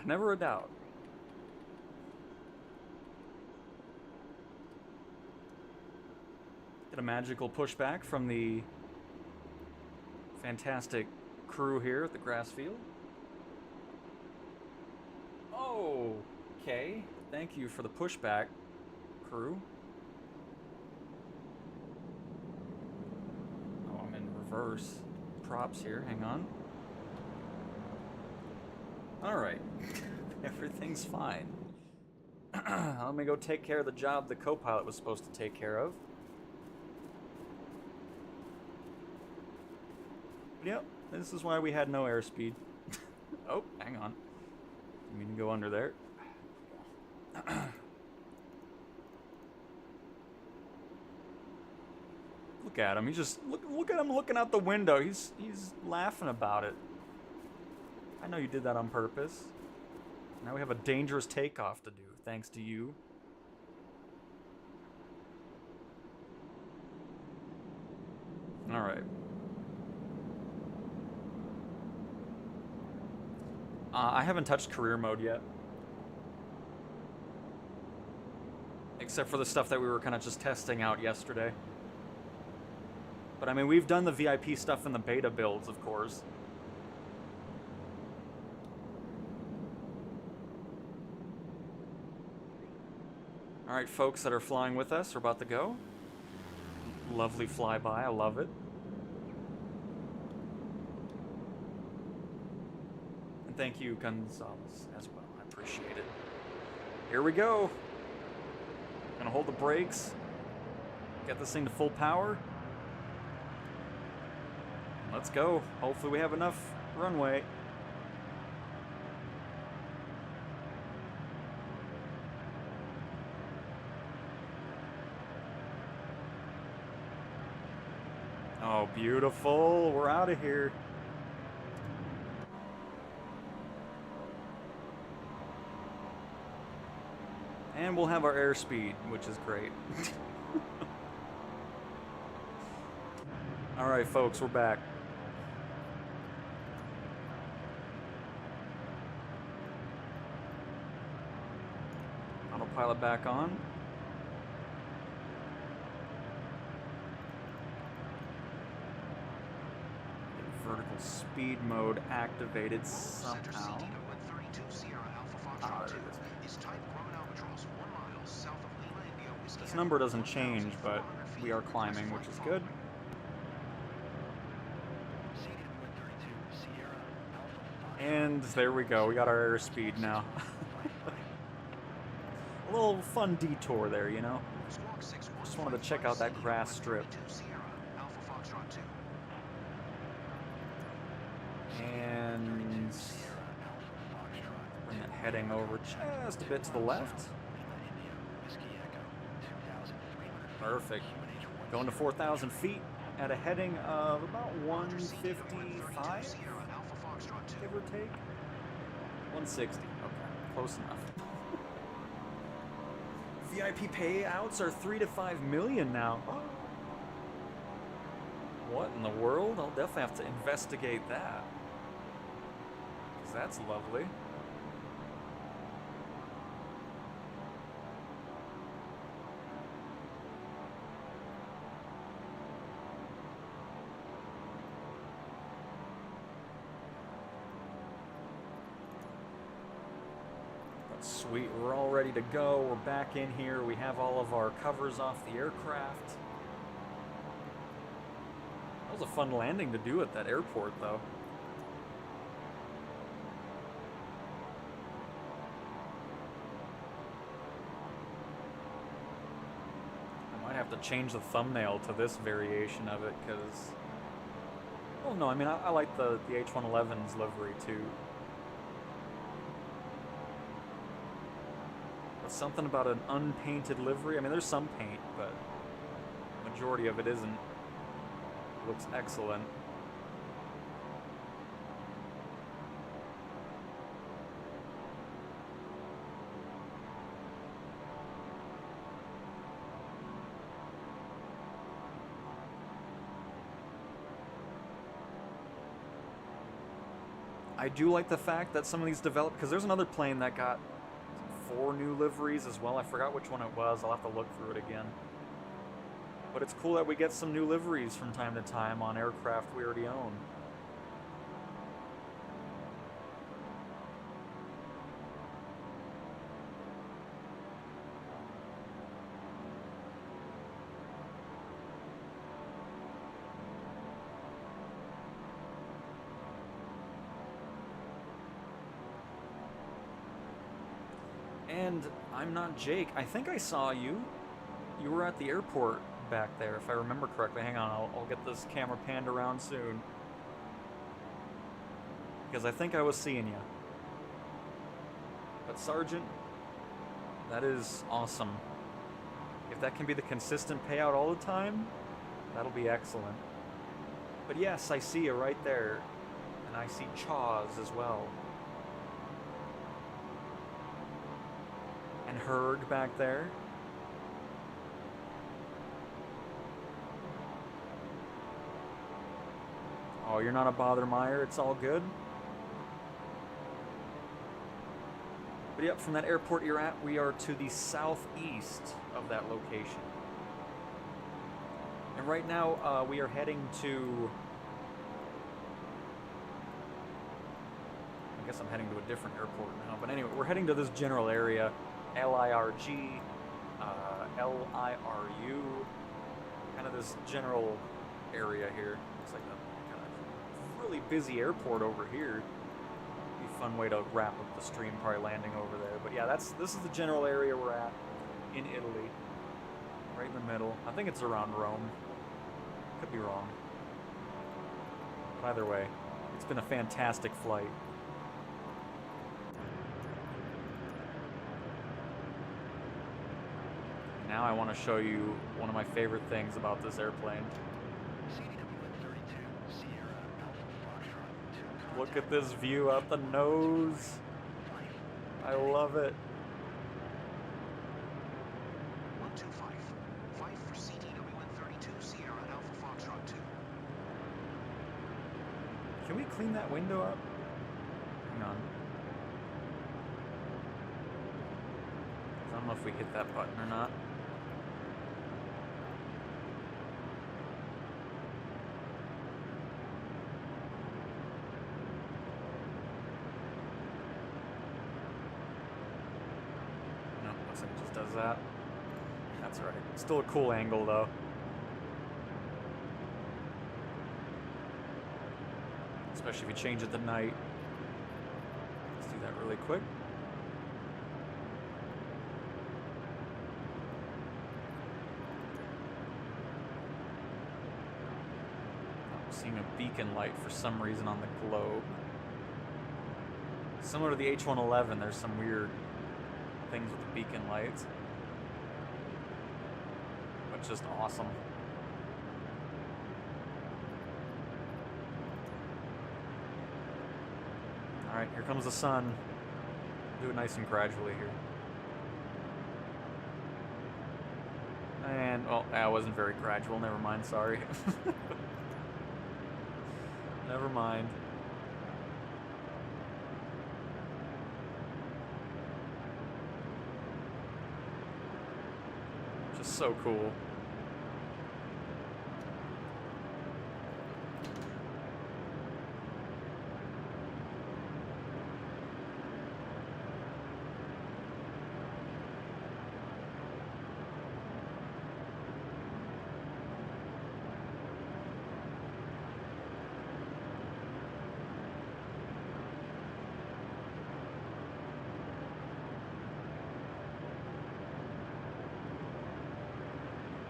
Never a doubt. Get a magical pushback from the fantastic crew here at the grass field. Okay, thank you for the pushback, crew. Oh, I'm in reverse props here, hang on. Alright, everything's fine. Let me go take care of the job the co-pilot was supposed to take care of. Yep, this is why we had no airspeed. Oh, hang on. Didn't mean to go under there. Look at him, look at him looking out the window. He's laughing about it. I know you did that on purpose. Now we have a dangerous takeoff to do, thanks to you. Alright. I haven't touched career mode yet. Except for the stuff that we were kind of just testing out yesterday. But I mean, we've done the VIP stuff in the beta builds, of course. Alright, folks that are flying with us are about to go. Lovely flyby, I love it. And thank you, Gonzalez, as well. I appreciate it. Here we go. Gonna hold the brakes. Get this thing to full power. Let's go. Hopefully we have enough runway. Oh, beautiful. We're out of here. And we'll have our airspeed, which is great. Alright, folks, we're back. Autopilot back on. Vertical speed mode activated Center somehow. seating of 132 Sierra Alpha Foxtrot 2 is type Roman Albatross 1 mile south of Lima, India, Whiskey This Echo, number doesn't change, but 1,400 we are feet. climbing, Request which is flight good. Scenic 132 Sierra Alpha Foxtrot. And there we go. We got our airspeed now. A little fun detour there, you know? Squawk 6155, Just wanted to check out that grass strip. 132 Sierra Alpha Foxtrot 2. And bring that heading over just a bit to the left. Perfect. Going to 4,000 feet at a heading of about 155, give or take. 160. Okay, close enough. VIP payouts are 3 to 5 million now. What in the world? I'll definitely have to investigate that. 'Cause that's lovely. But sweet, we're all ready to go. We're back in here. We have all of our covers off the aircraft. That was a fun landing to do at that airport, though. I might have to change the thumbnail to this variation of it, because... Well, no, I mean, I like the H-111's livery, too. But something about an unpainted livery, I mean, there's some paint, but the majority of it isn't. Looks excellent. I do like the fact that some of these developed, because there's another plane that got 4 new liveries as well. I forgot which one it was. I'll have to look through it again. But it's cool that we get some new liveries from time to time on aircraft we already own. And I'm not Jake. I think I saw you. You were at the airport back there, if I remember correctly. Hang on, I'll get this camera panned around soon. Because I think I was seeing you. But Sergeant, that is awesome. If that can be the consistent payout all the time, that'll be excellent. But yes, I see you right there. And I see Chaws as well. And Herg back there. Oh, you're not a Bothermeyer, it's all good. But yep, from that airport you're at, we are to the southeast of that location. And right now, we are heading to... I guess I'm heading to a different airport now. But anyway, we're heading to this general area. LIRG, LIRU, kind of this general area here. Looks like a kind of really busy airport over here. Be a fun way to wrap up the stream, probably landing over there. But yeah, this is the general area we're at in Italy, right in the middle. I think it's around Rome. Could be wrong. But either way, it's been a fantastic flight. Now I want to show you one of my favorite things about this airplane. CDWN-32 Sierra Alpha Foxtrot 2 Look at this view out the nose. I love it. 125. Fight for CDWN-32 Sierra Alpha Foxtrot 2. Can we clean that window up? Hang on. I don't know if we hit that button or not. No, looks like it just does that. That's right. Still a cool angle though. Especially if you change it to night. Let's do that really quick. I'm seeing a beacon light for some reason on the globe. Similar to the H-111, there's some weird things with the beacon lights. But just awesome. Alright, here comes the sun. Do it nice and gradually here. And, oh, that wasn't very gradual. Never mind, sorry. Never mind. Just so cool.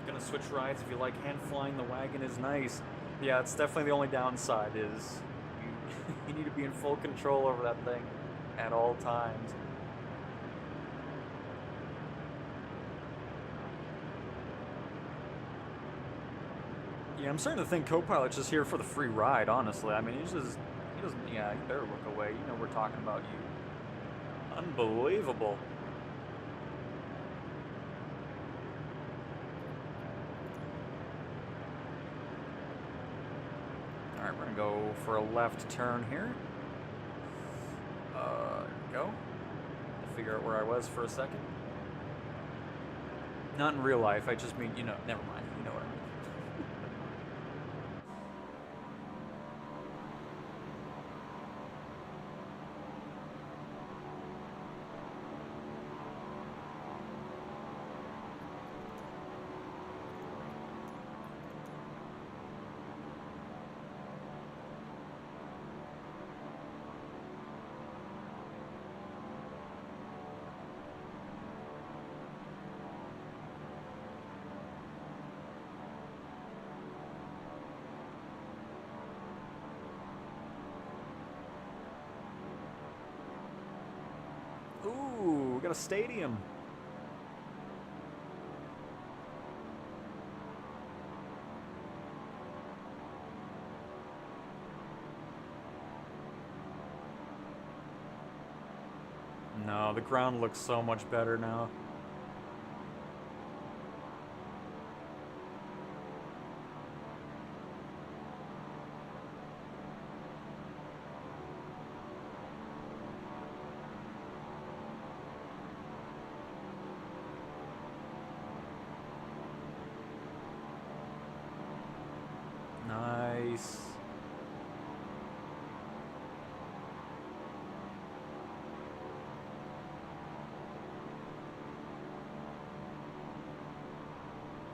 Gonna switch rides if you like hand flying. The wagon is nice. Yeah, it's definitely the only downside is you need to be in full control over that thing at all times. Yeah, I'm starting to think Copilot's just here for the free ride, honestly. I mean, he doesn't, yeah, you better look away. You know we're talking about you. Unbelievable. Alright, we're gonna go for a left turn here. There we go. I'll figure out where I was for a second. Not in real life, I just mean, you know, never mind. You know what I mean. Ooh, we got a stadium. No, the ground looks so much better now. Nice.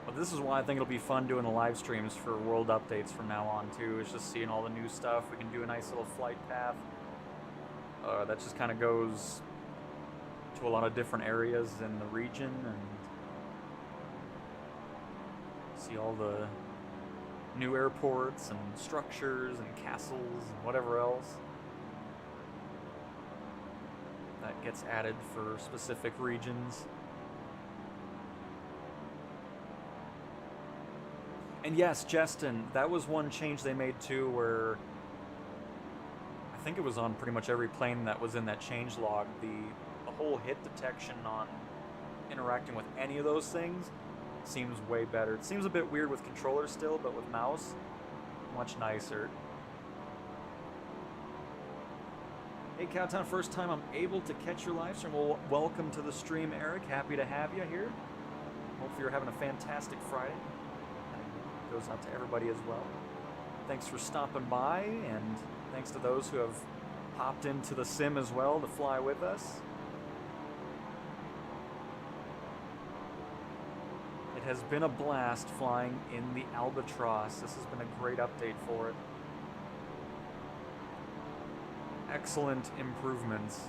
But this is why I think it'll be fun doing the live streams for world updates from now on too. It's just seeing all the new stuff. We can do a nice little flight path. That just kind of goes to a lot of different areas in the region and see all the new airports and structures and castles and whatever else that gets added for specific regions. And yes, Justin, that was one change they made too, where I think it was on pretty much every plane that was in that change log. The whole hit detection on interacting with any of those things seems way better. It seems a bit weird with controller still, but with mouse, much nicer. Hey Cowtown, first time I'm able to catch your live stream. Well, welcome to the stream, Eric. Happy to have you here. Hopefully you're having a fantastic Friday. And it goes out to everybody as well. Thanks for stopping by, and thanks to those who have popped into the sim as well to fly with us. It has been a blast flying in the Albatross. This has been a great update for it. Excellent improvements.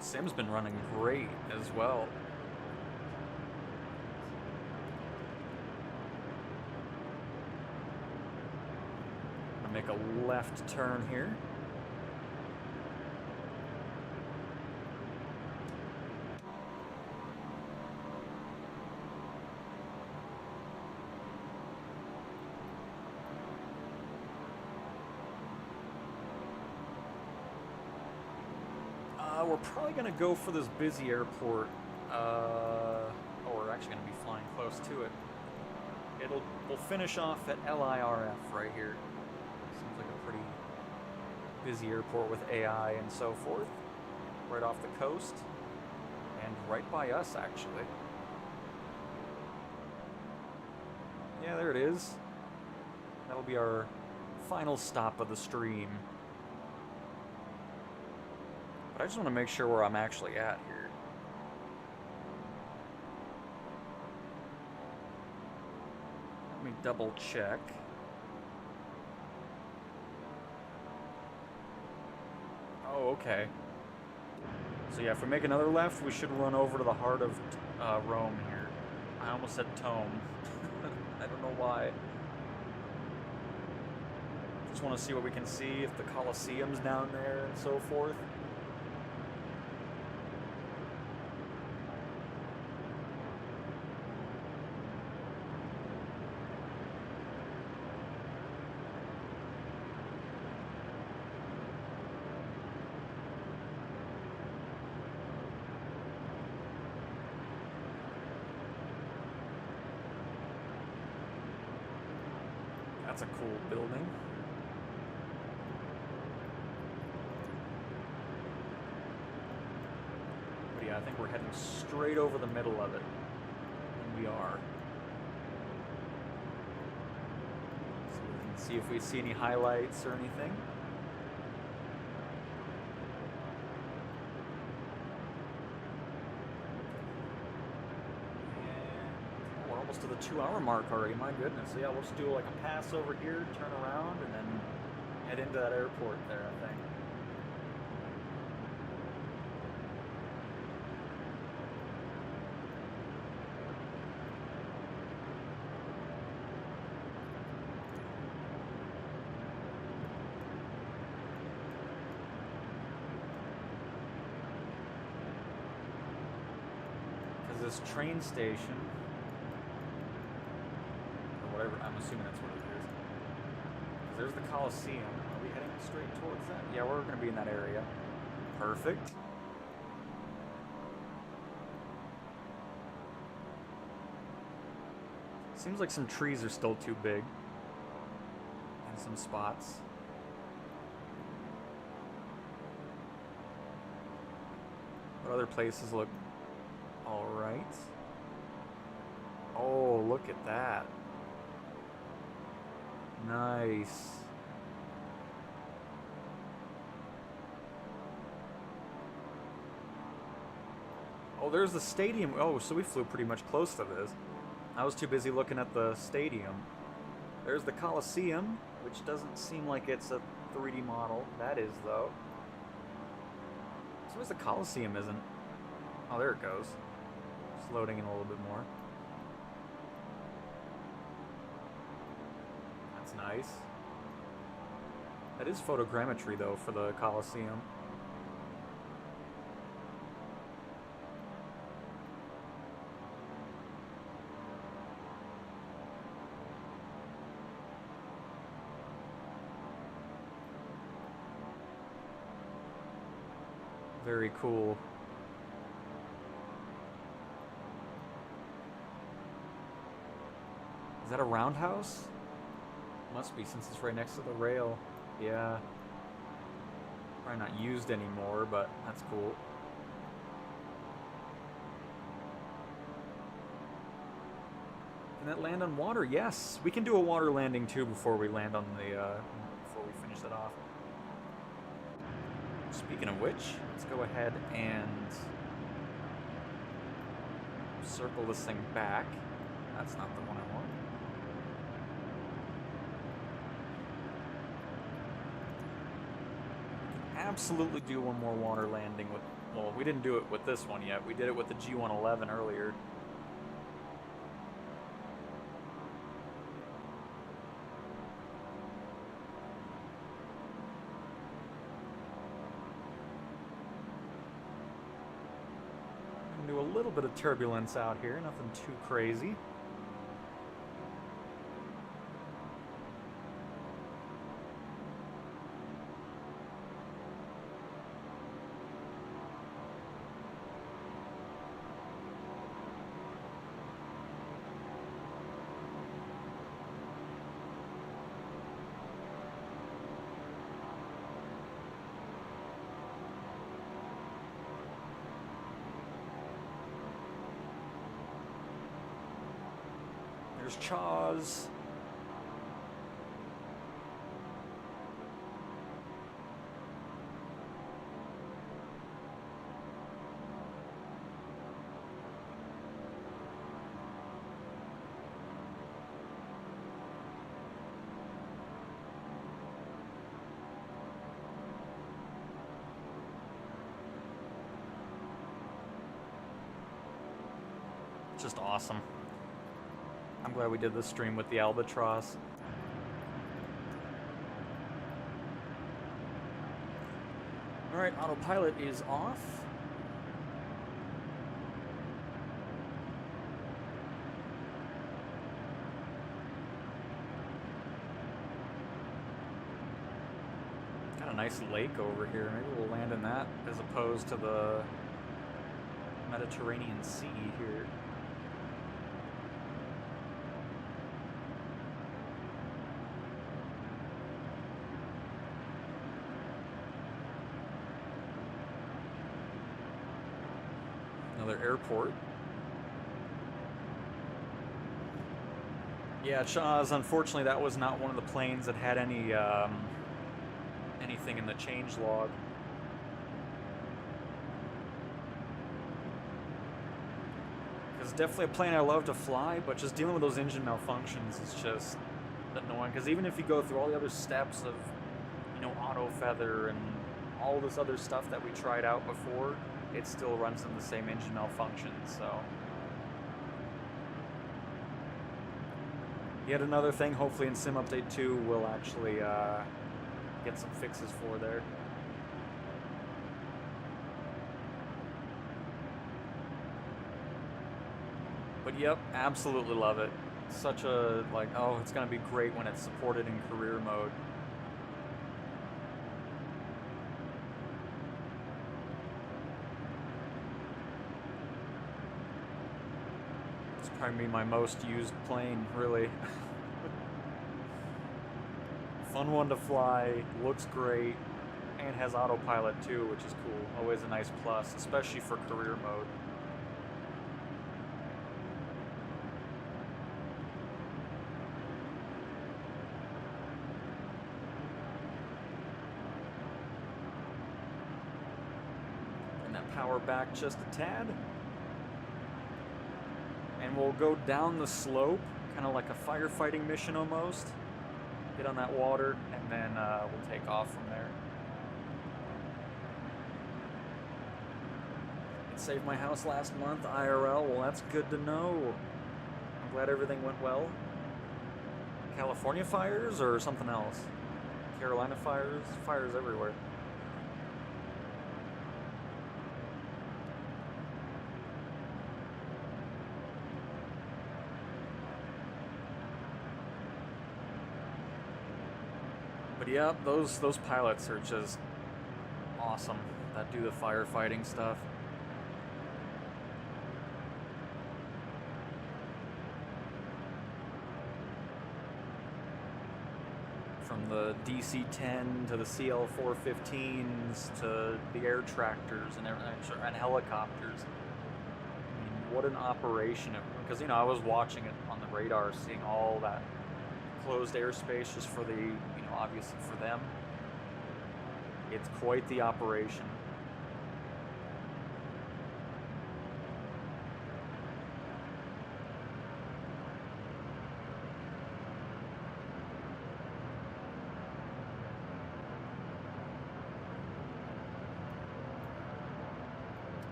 Sim's been running great as well. I'm gonna make a left turn here. We're probably going to go for this busy airport. Oh, we're actually going to be flying close to it. We'll finish off at LIRF right here. Seems like a pretty busy airport with AI and so forth. Right off the coast. And right by us, actually. Yeah, there it is. That'll be our final stop of the stream. But I just want to make sure where I'm actually at here. Let me double check. Oh, okay. So yeah, if we make another left, we should run over to the heart of Rome here. I almost said Tome. I don't know why. Just want to see what we can see, if the Colosseum's down there and so forth. That's a cool building. But yeah, I think we're heading straight over the middle of it. And we are. So we can see if we see any highlights or anything. To the 2-hour mark already, my goodness. So yeah, we'll just do like a pass over here, turn around, and then head into that airport there, I think. Because this train station, whatever, I'm assuming that's what it is. There's the Colosseum. Are we heading straight towards that? Yeah, we're going to be in that area. Perfect. Seems like some trees are still too big. In some spots. But other places look alright. Oh, look at that. Nice. Oh, there's the stadium. Oh, so we flew pretty much close to this. I was too busy looking at the stadium. There's the Coliseum, which doesn't seem like it's a 3D model. That is, though. So where's the Coliseum isn't? Oh, there it goes. Just loading in a little bit more. That's nice. That is photogrammetry, though, for the Coliseum. Very cool. Is that a roundhouse? Must be, since it's right next to the rail. Yeah. Probably not used anymore, but that's cool. Can that land on water? Yes! We can do a water landing too before we land on the, before we finish it off. Speaking of which, let's go ahead and circle this thing back. That's not the one I want. Absolutely do one more water landing with, well, we didn't do it with this one yet. We did it with the G-111 earlier. Do a little bit of turbulence out here, nothing too crazy. There's Chaws. Just awesome. I'm glad we did this stream with the Albatross. Alright, autopilot is off. Got a nice lake over here. Maybe we'll land in that as opposed to the Mediterranean Sea here. Another airport. Yeah, Chaz, unfortunately that was not one of the planes that had any anything in the change log. It's definitely a plane I love to fly, but just dealing with those engine malfunctions is just annoying, because even if you go through all the other steps of, you know, auto feather and all this other stuff that we tried out before, it still runs into the same engine malfunction, so. Yet another thing, hopefully in Sim Update 2, we'll actually get some fixes for there. But yep, absolutely love it. Such a, like, oh, it's gonna be great when it's supported in career mode. Probably my most used plane, really. Fun one to fly, looks great, and has autopilot too, which is cool. Always a nice plus, especially for career mode. Bring that power back just a tad. And we'll go down the slope, Kind of like a firefighting mission almost. Get on that water, and then we'll take off from there. It saved my house last month, IRL. Well, that's good to know. I'm glad everything went well. California fires or something else? Carolina fires? Fires everywhere. But yeah, those pilots are just awesome that do the firefighting stuff. From the DC-10 to the CL-415s to the air tractors and helicopters. I mean, what an operation! Because I was watching it on the radar, seeing all that closed airspace just for the, obviously for them. It's quite the operation.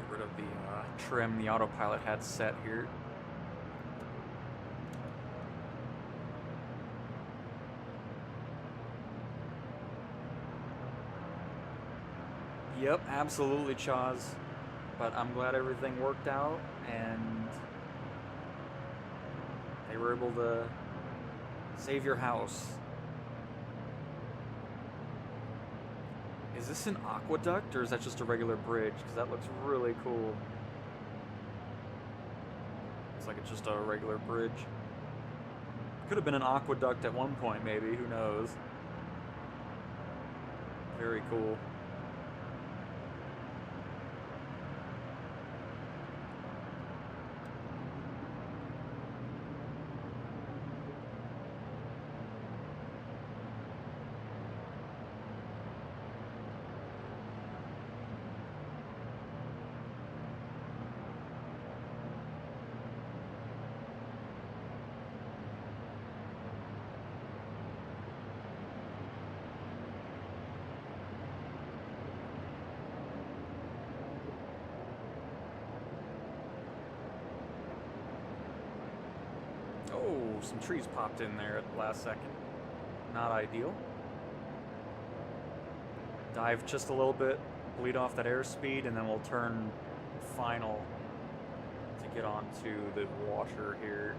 Get rid of the trim the autopilot had set here. Yep, absolutely, Chaz. But I'm glad everything worked out, and they were able to save your house. Is this an aqueduct, or is that just a regular bridge? Because that looks really cool. Looks like it's just a regular bridge. Could have been an aqueduct at one point, maybe. Who knows? Very cool. Oh, some trees popped in there at the last second. Not ideal. Dive just a little bit, bleed off that airspeed, and then we'll turn final to get onto the water here.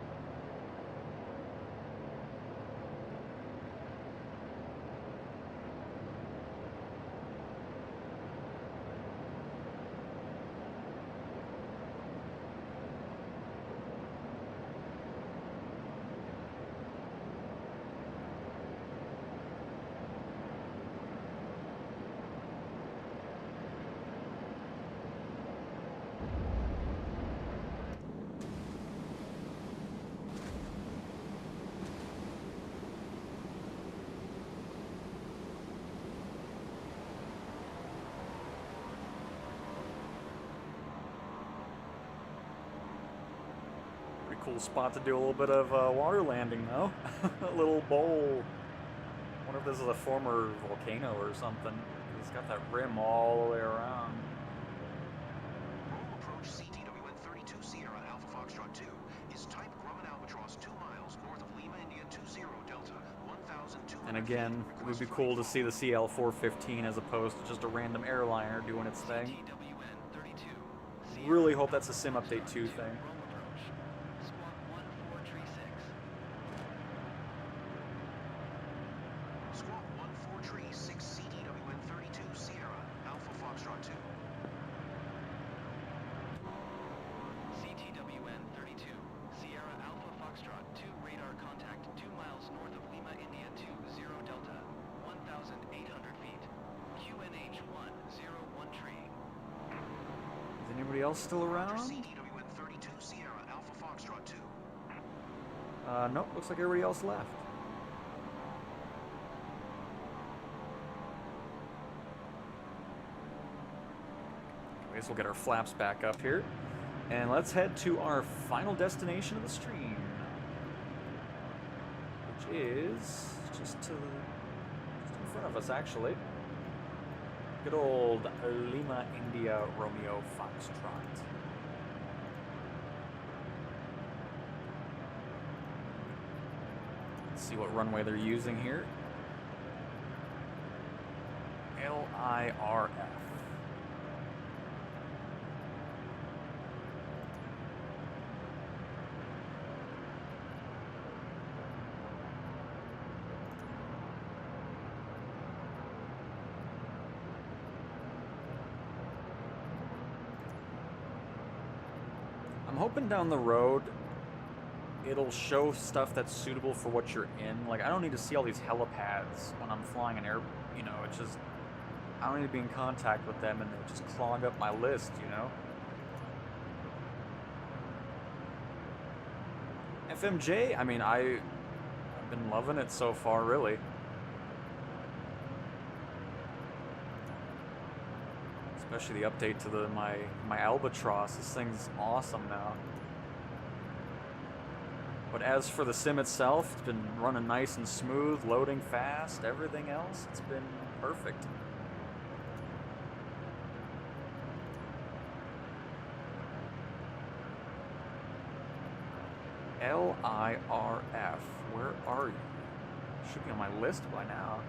Cool spot to do a little bit of water landing, though. A little bowl. I wonder if this is a former volcano or something. It's got that rim all the way around. Roll approach CTWN 32 Sierra Alpha Foxtrot 2 is type Grumman Albatross 2 miles north of Lima, India 20 Delta 1,200. And again, it would be cool to see the CL-415 as opposed to just a random airliner doing its thing. Really hope that's a Sim Update 2 thing. Anybody else still around? Nope, looks like everybody else left. I guess we'll get our flaps back up here. And let's head to our final destination of the stream, which is just in front of us, actually. Good old Lima India Romeo Foxtrot. Let's see what runway they're using here. LIRF. I'm hoping down the road it'll show stuff that's suitable for what you're in. Like, I don't need to see all these helipads when I'm flying an air, you know, it's just, I don't need to be in contact with them and they just clog up my list, you know? FMJ, I mean, I've been loving it so far, really. Especially the update to my Albatross. This thing's awesome now. But as for the sim itself, it's been running nice and smooth, loading fast, everything else, it's been perfect. LIRF, where are you? Should be on my list by now.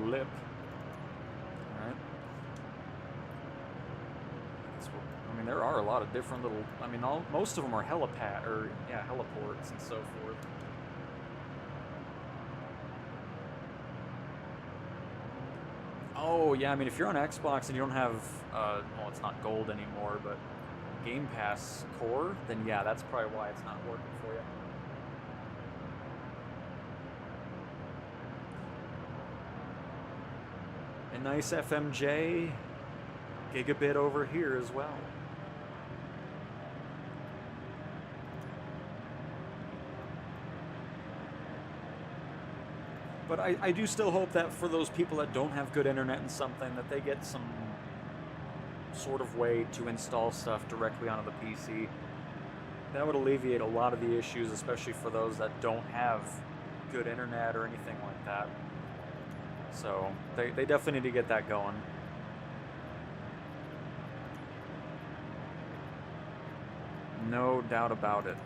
Lip. Alright. I mean, there are a lot of different little... I mean, most of them are helipad, or, yeah, heliports and so forth. Oh, yeah, I mean, if you're on Xbox and you don't have, well, it's not gold anymore, but Game Pass Core, then yeah, that's probably why it's not working for you. A nice FMJ gigabit over here as well. But I do still hope that for those people that don't have good internet and something, that they get some sort of way to install stuff directly onto the PC. That would alleviate a lot of the issues, especially for those that don't have good internet or anything like that. So they definitely need to get that going. No doubt about it.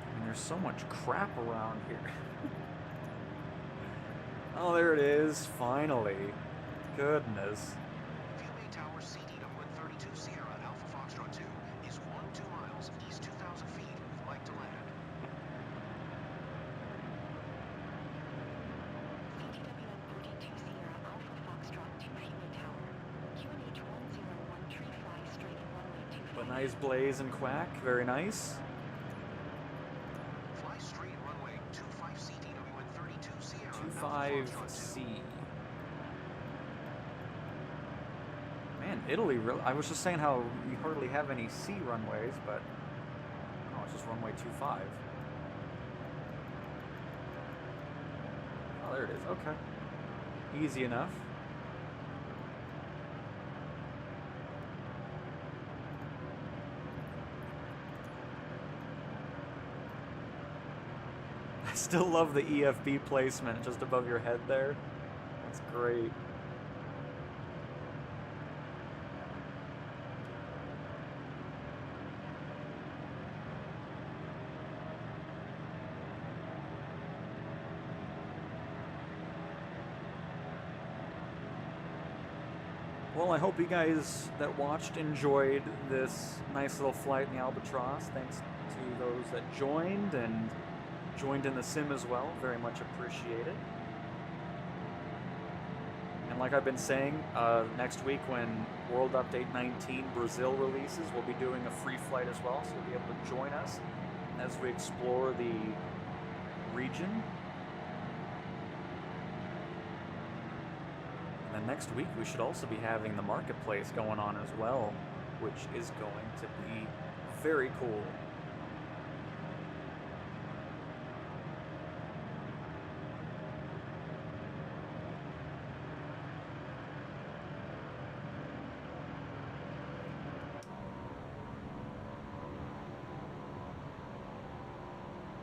I mean, there's so much crap around here. Oh, there it is, finally. Goodness. Viewway Tower CD number 32 Sierra Alpha Foxtrot 2 is 12 miles east 2,000 feet with Mike to land. CTWN 42 Sierra Alpha Foxtrot 2 Viewway Tower. QNH 101 tree fly straight at runway 25. But nice blaze and quack, very nice. Fly straight runway 25 CTWN 32 Sierra Alpha Foxtrot 2. 25C. Man, Italy really... I was just saying how we hardly have any C runways, but... Oh, it's just runway 25. Oh, there it is. Okay. Easy enough. I still love the EFB placement just above your head there. That's great. Well, I hope you guys that watched enjoyed this nice little flight in the Albatross. Thanks to those that joined and joined in the sim as well. Very much appreciated. And like I've been saying, next week when World Update 19 Brazil releases, we'll be doing a free flight as well, so you'll be able to join us as we explore the region. And then next week we should also be having the marketplace going on as well, which is going to be very cool.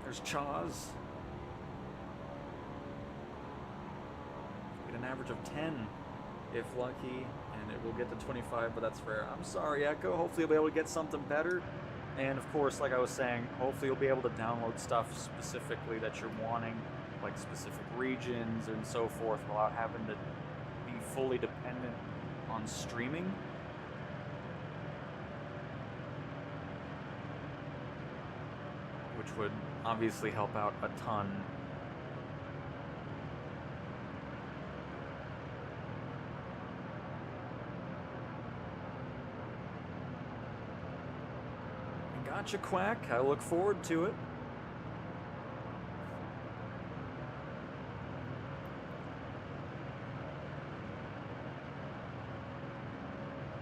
There's Chaz. Get an average of 10 if lucky, and it will get to 25, but that's rare. I'm sorry, Echo. Hopefully you'll be able to get something better. And of course, like I was saying, hopefully you'll be able to download stuff specifically that you're wanting, like specific regions and so forth, without having to be fully dependent on streaming. Which would obviously help out a ton. Gotcha, Quack. I look forward to it.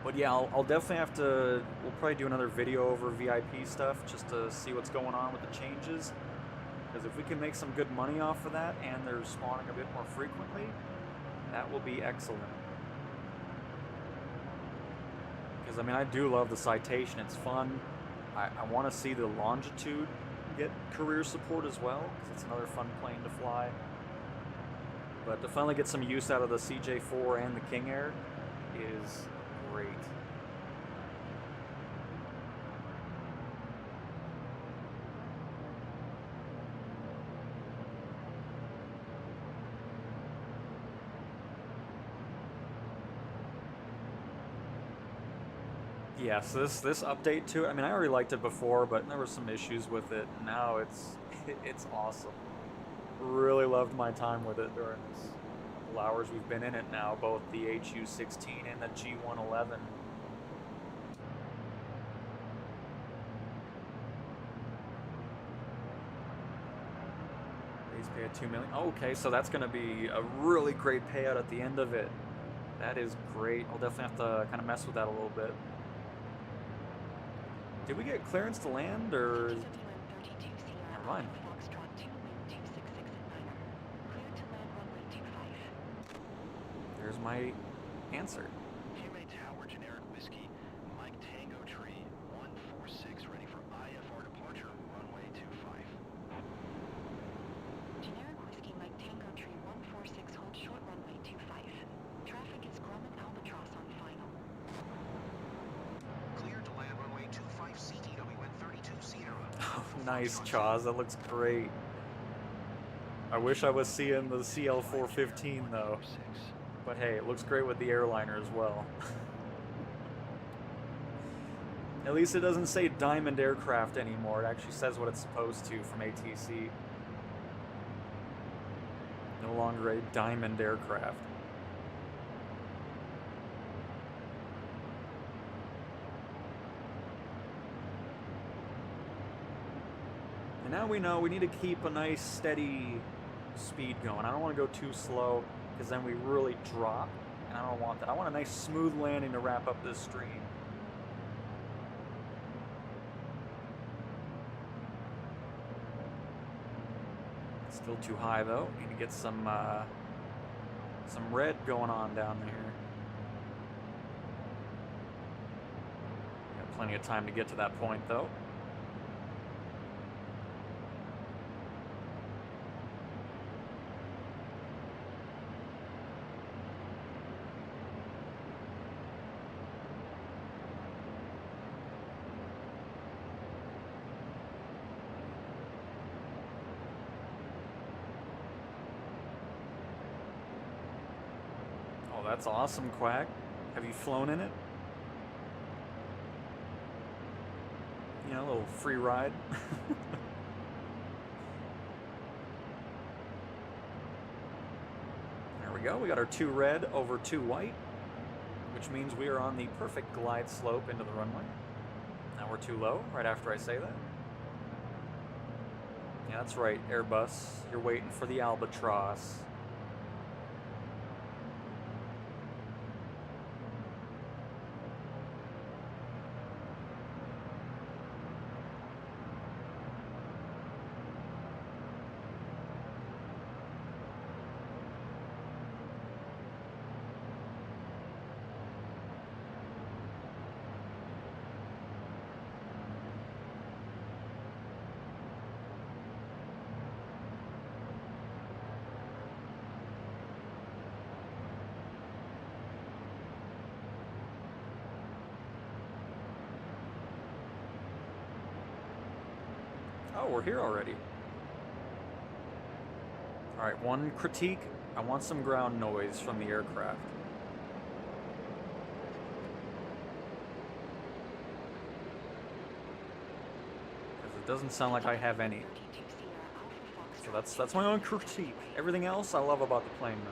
But yeah, I'll definitely have to, we'll probably do another video over VIP stuff just to see what's going on with the changes. Because if we can make some good money off of that and they're spawning a bit more frequently, that will be excellent. Because I mean, I do love the citation, it's fun. I want to see the longitude get career support as well, because it's another fun plane to fly. But to finally get some use out of the CJ4 and the King Air is great. Yeah, so this update to it, I mean, I already liked it before, but there were some issues with it. Now it's awesome. Really loved my time with it during this couple hours we've been in it now, both the HU-16 and the G-111. Base pay at $2 million. Oh, okay, so that's going to be a really great payout at the end of it. That is great. I'll definitely have to kind of mess with that a little bit. Did we get clearance to land, or? Never mind. There's my answer. GMA Tower, generic whiskey, Mike Tango Tree, 146, ready for IFR departure, runway 25. Generic whiskey Mike Tango Tree 146, hold short runway 25. Traffic is Grumman Albatross on final. Cleared to land runway 25 CTWN 32 Sierra. Oh, nice, Chaz. That looks great. I wish I was seeing the CL415 though. But hey, it looks great with the airliner as well. At least it doesn't say Diamond Aircraft anymore. It actually says what it's supposed to from ATC. No longer a Diamond Aircraft. And now we know we need to keep a nice steady speed going. I don't want to go too slow, because then we really drop, and I don't want that. I want a nice smooth landing to wrap up this stream. Still too high though. Need to get some red going on down there. Got plenty of time to get to that point though. That's awesome, Quack. Have you flown in it? You know, a little free ride. There we go. We got our 2 red over 2 white, which means we are on the perfect glide slope into the runway. Now we're too low, right after I say that. Yeah, Yeah, that's right, Airbus. You're waiting for the Albatross. Oh, we're here already. Alright, one critique. I want some ground noise from the aircraft. Because it doesn't sound like I have any. So that's my own critique. Everything else I love about the plane, though.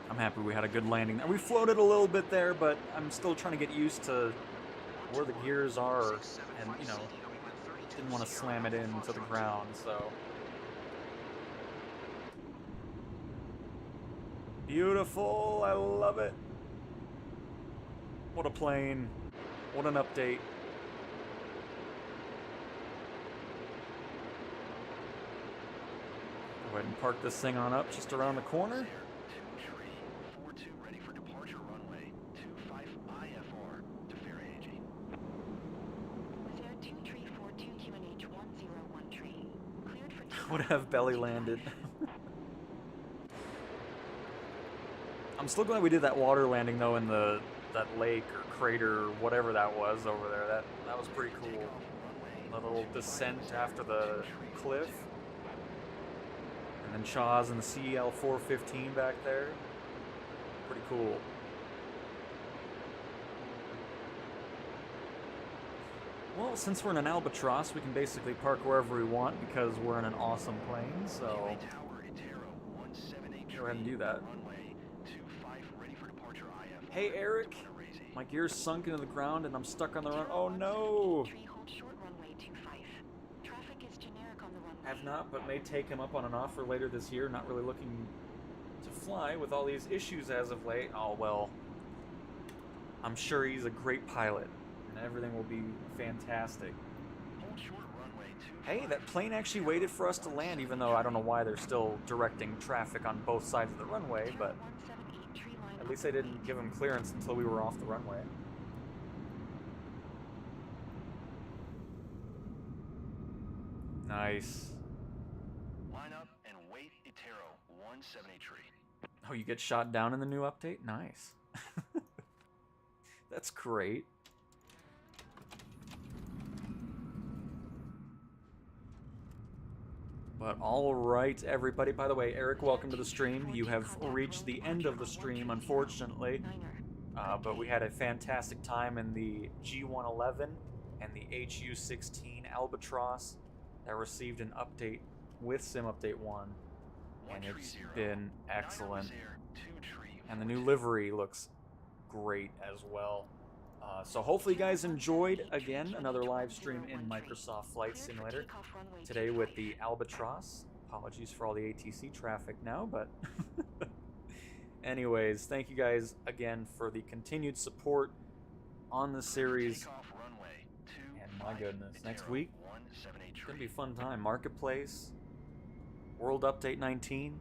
I'm happy we had a good landing. We floated a little bit there, but I'm still trying to get used to where the gears are, and, you know, didn't want to slam it into the ground, so. Beautiful, I love it. What a plane. What an update. Go ahead and park this thing on up just around the corner. Would have belly landed. I'm still glad we did that water landing though in that lake or crater or whatever that was over there. That was pretty cool. A little descent after the cliff. And then Shaw's and the CL-415 back there. Pretty cool. Well, since we're in an Albatross, we can basically park wherever we want because we're in an awesome plane, so go ahead and do that. Hey, Eric! My gear's sunk into the ground and I'm stuck on the run. Oh no! Have not, but may take him up on an offer later this year. Not really looking to fly with all these issues as of late. Oh well. I'm sure he's a great pilot. And everything will be fantastic. Hey, that plane actually waited for us to land, even though I don't know why they're still directing traffic on both sides of the runway, but at least they didn't give him clearance until we were off the runway. Nice. Line up and wait, Itero, 173. Oh, you get shot down in the new update? Nice. That's great. But alright, everybody. By the way, Eric, welcome to the stream. You have reached the end of the stream, unfortunately. But we had a fantastic time in the G-111 and the HU-16 Albatross that received an update with Sim Update 1. And it's been excellent. And the new livery looks great as well. So hopefully you guys enjoyed, again, another live stream in Microsoft Flight Simulator. Today with the Albatross. Apologies for all the ATC traffic now, but... Anyways, thank you guys again for the continued support on the series. And my goodness, next week, it's going to be a fun time. Marketplace, World Update 19,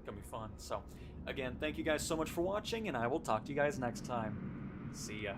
going to be fun. So, again, thank you guys so much for watching, and I will talk to you guys next time. See ya.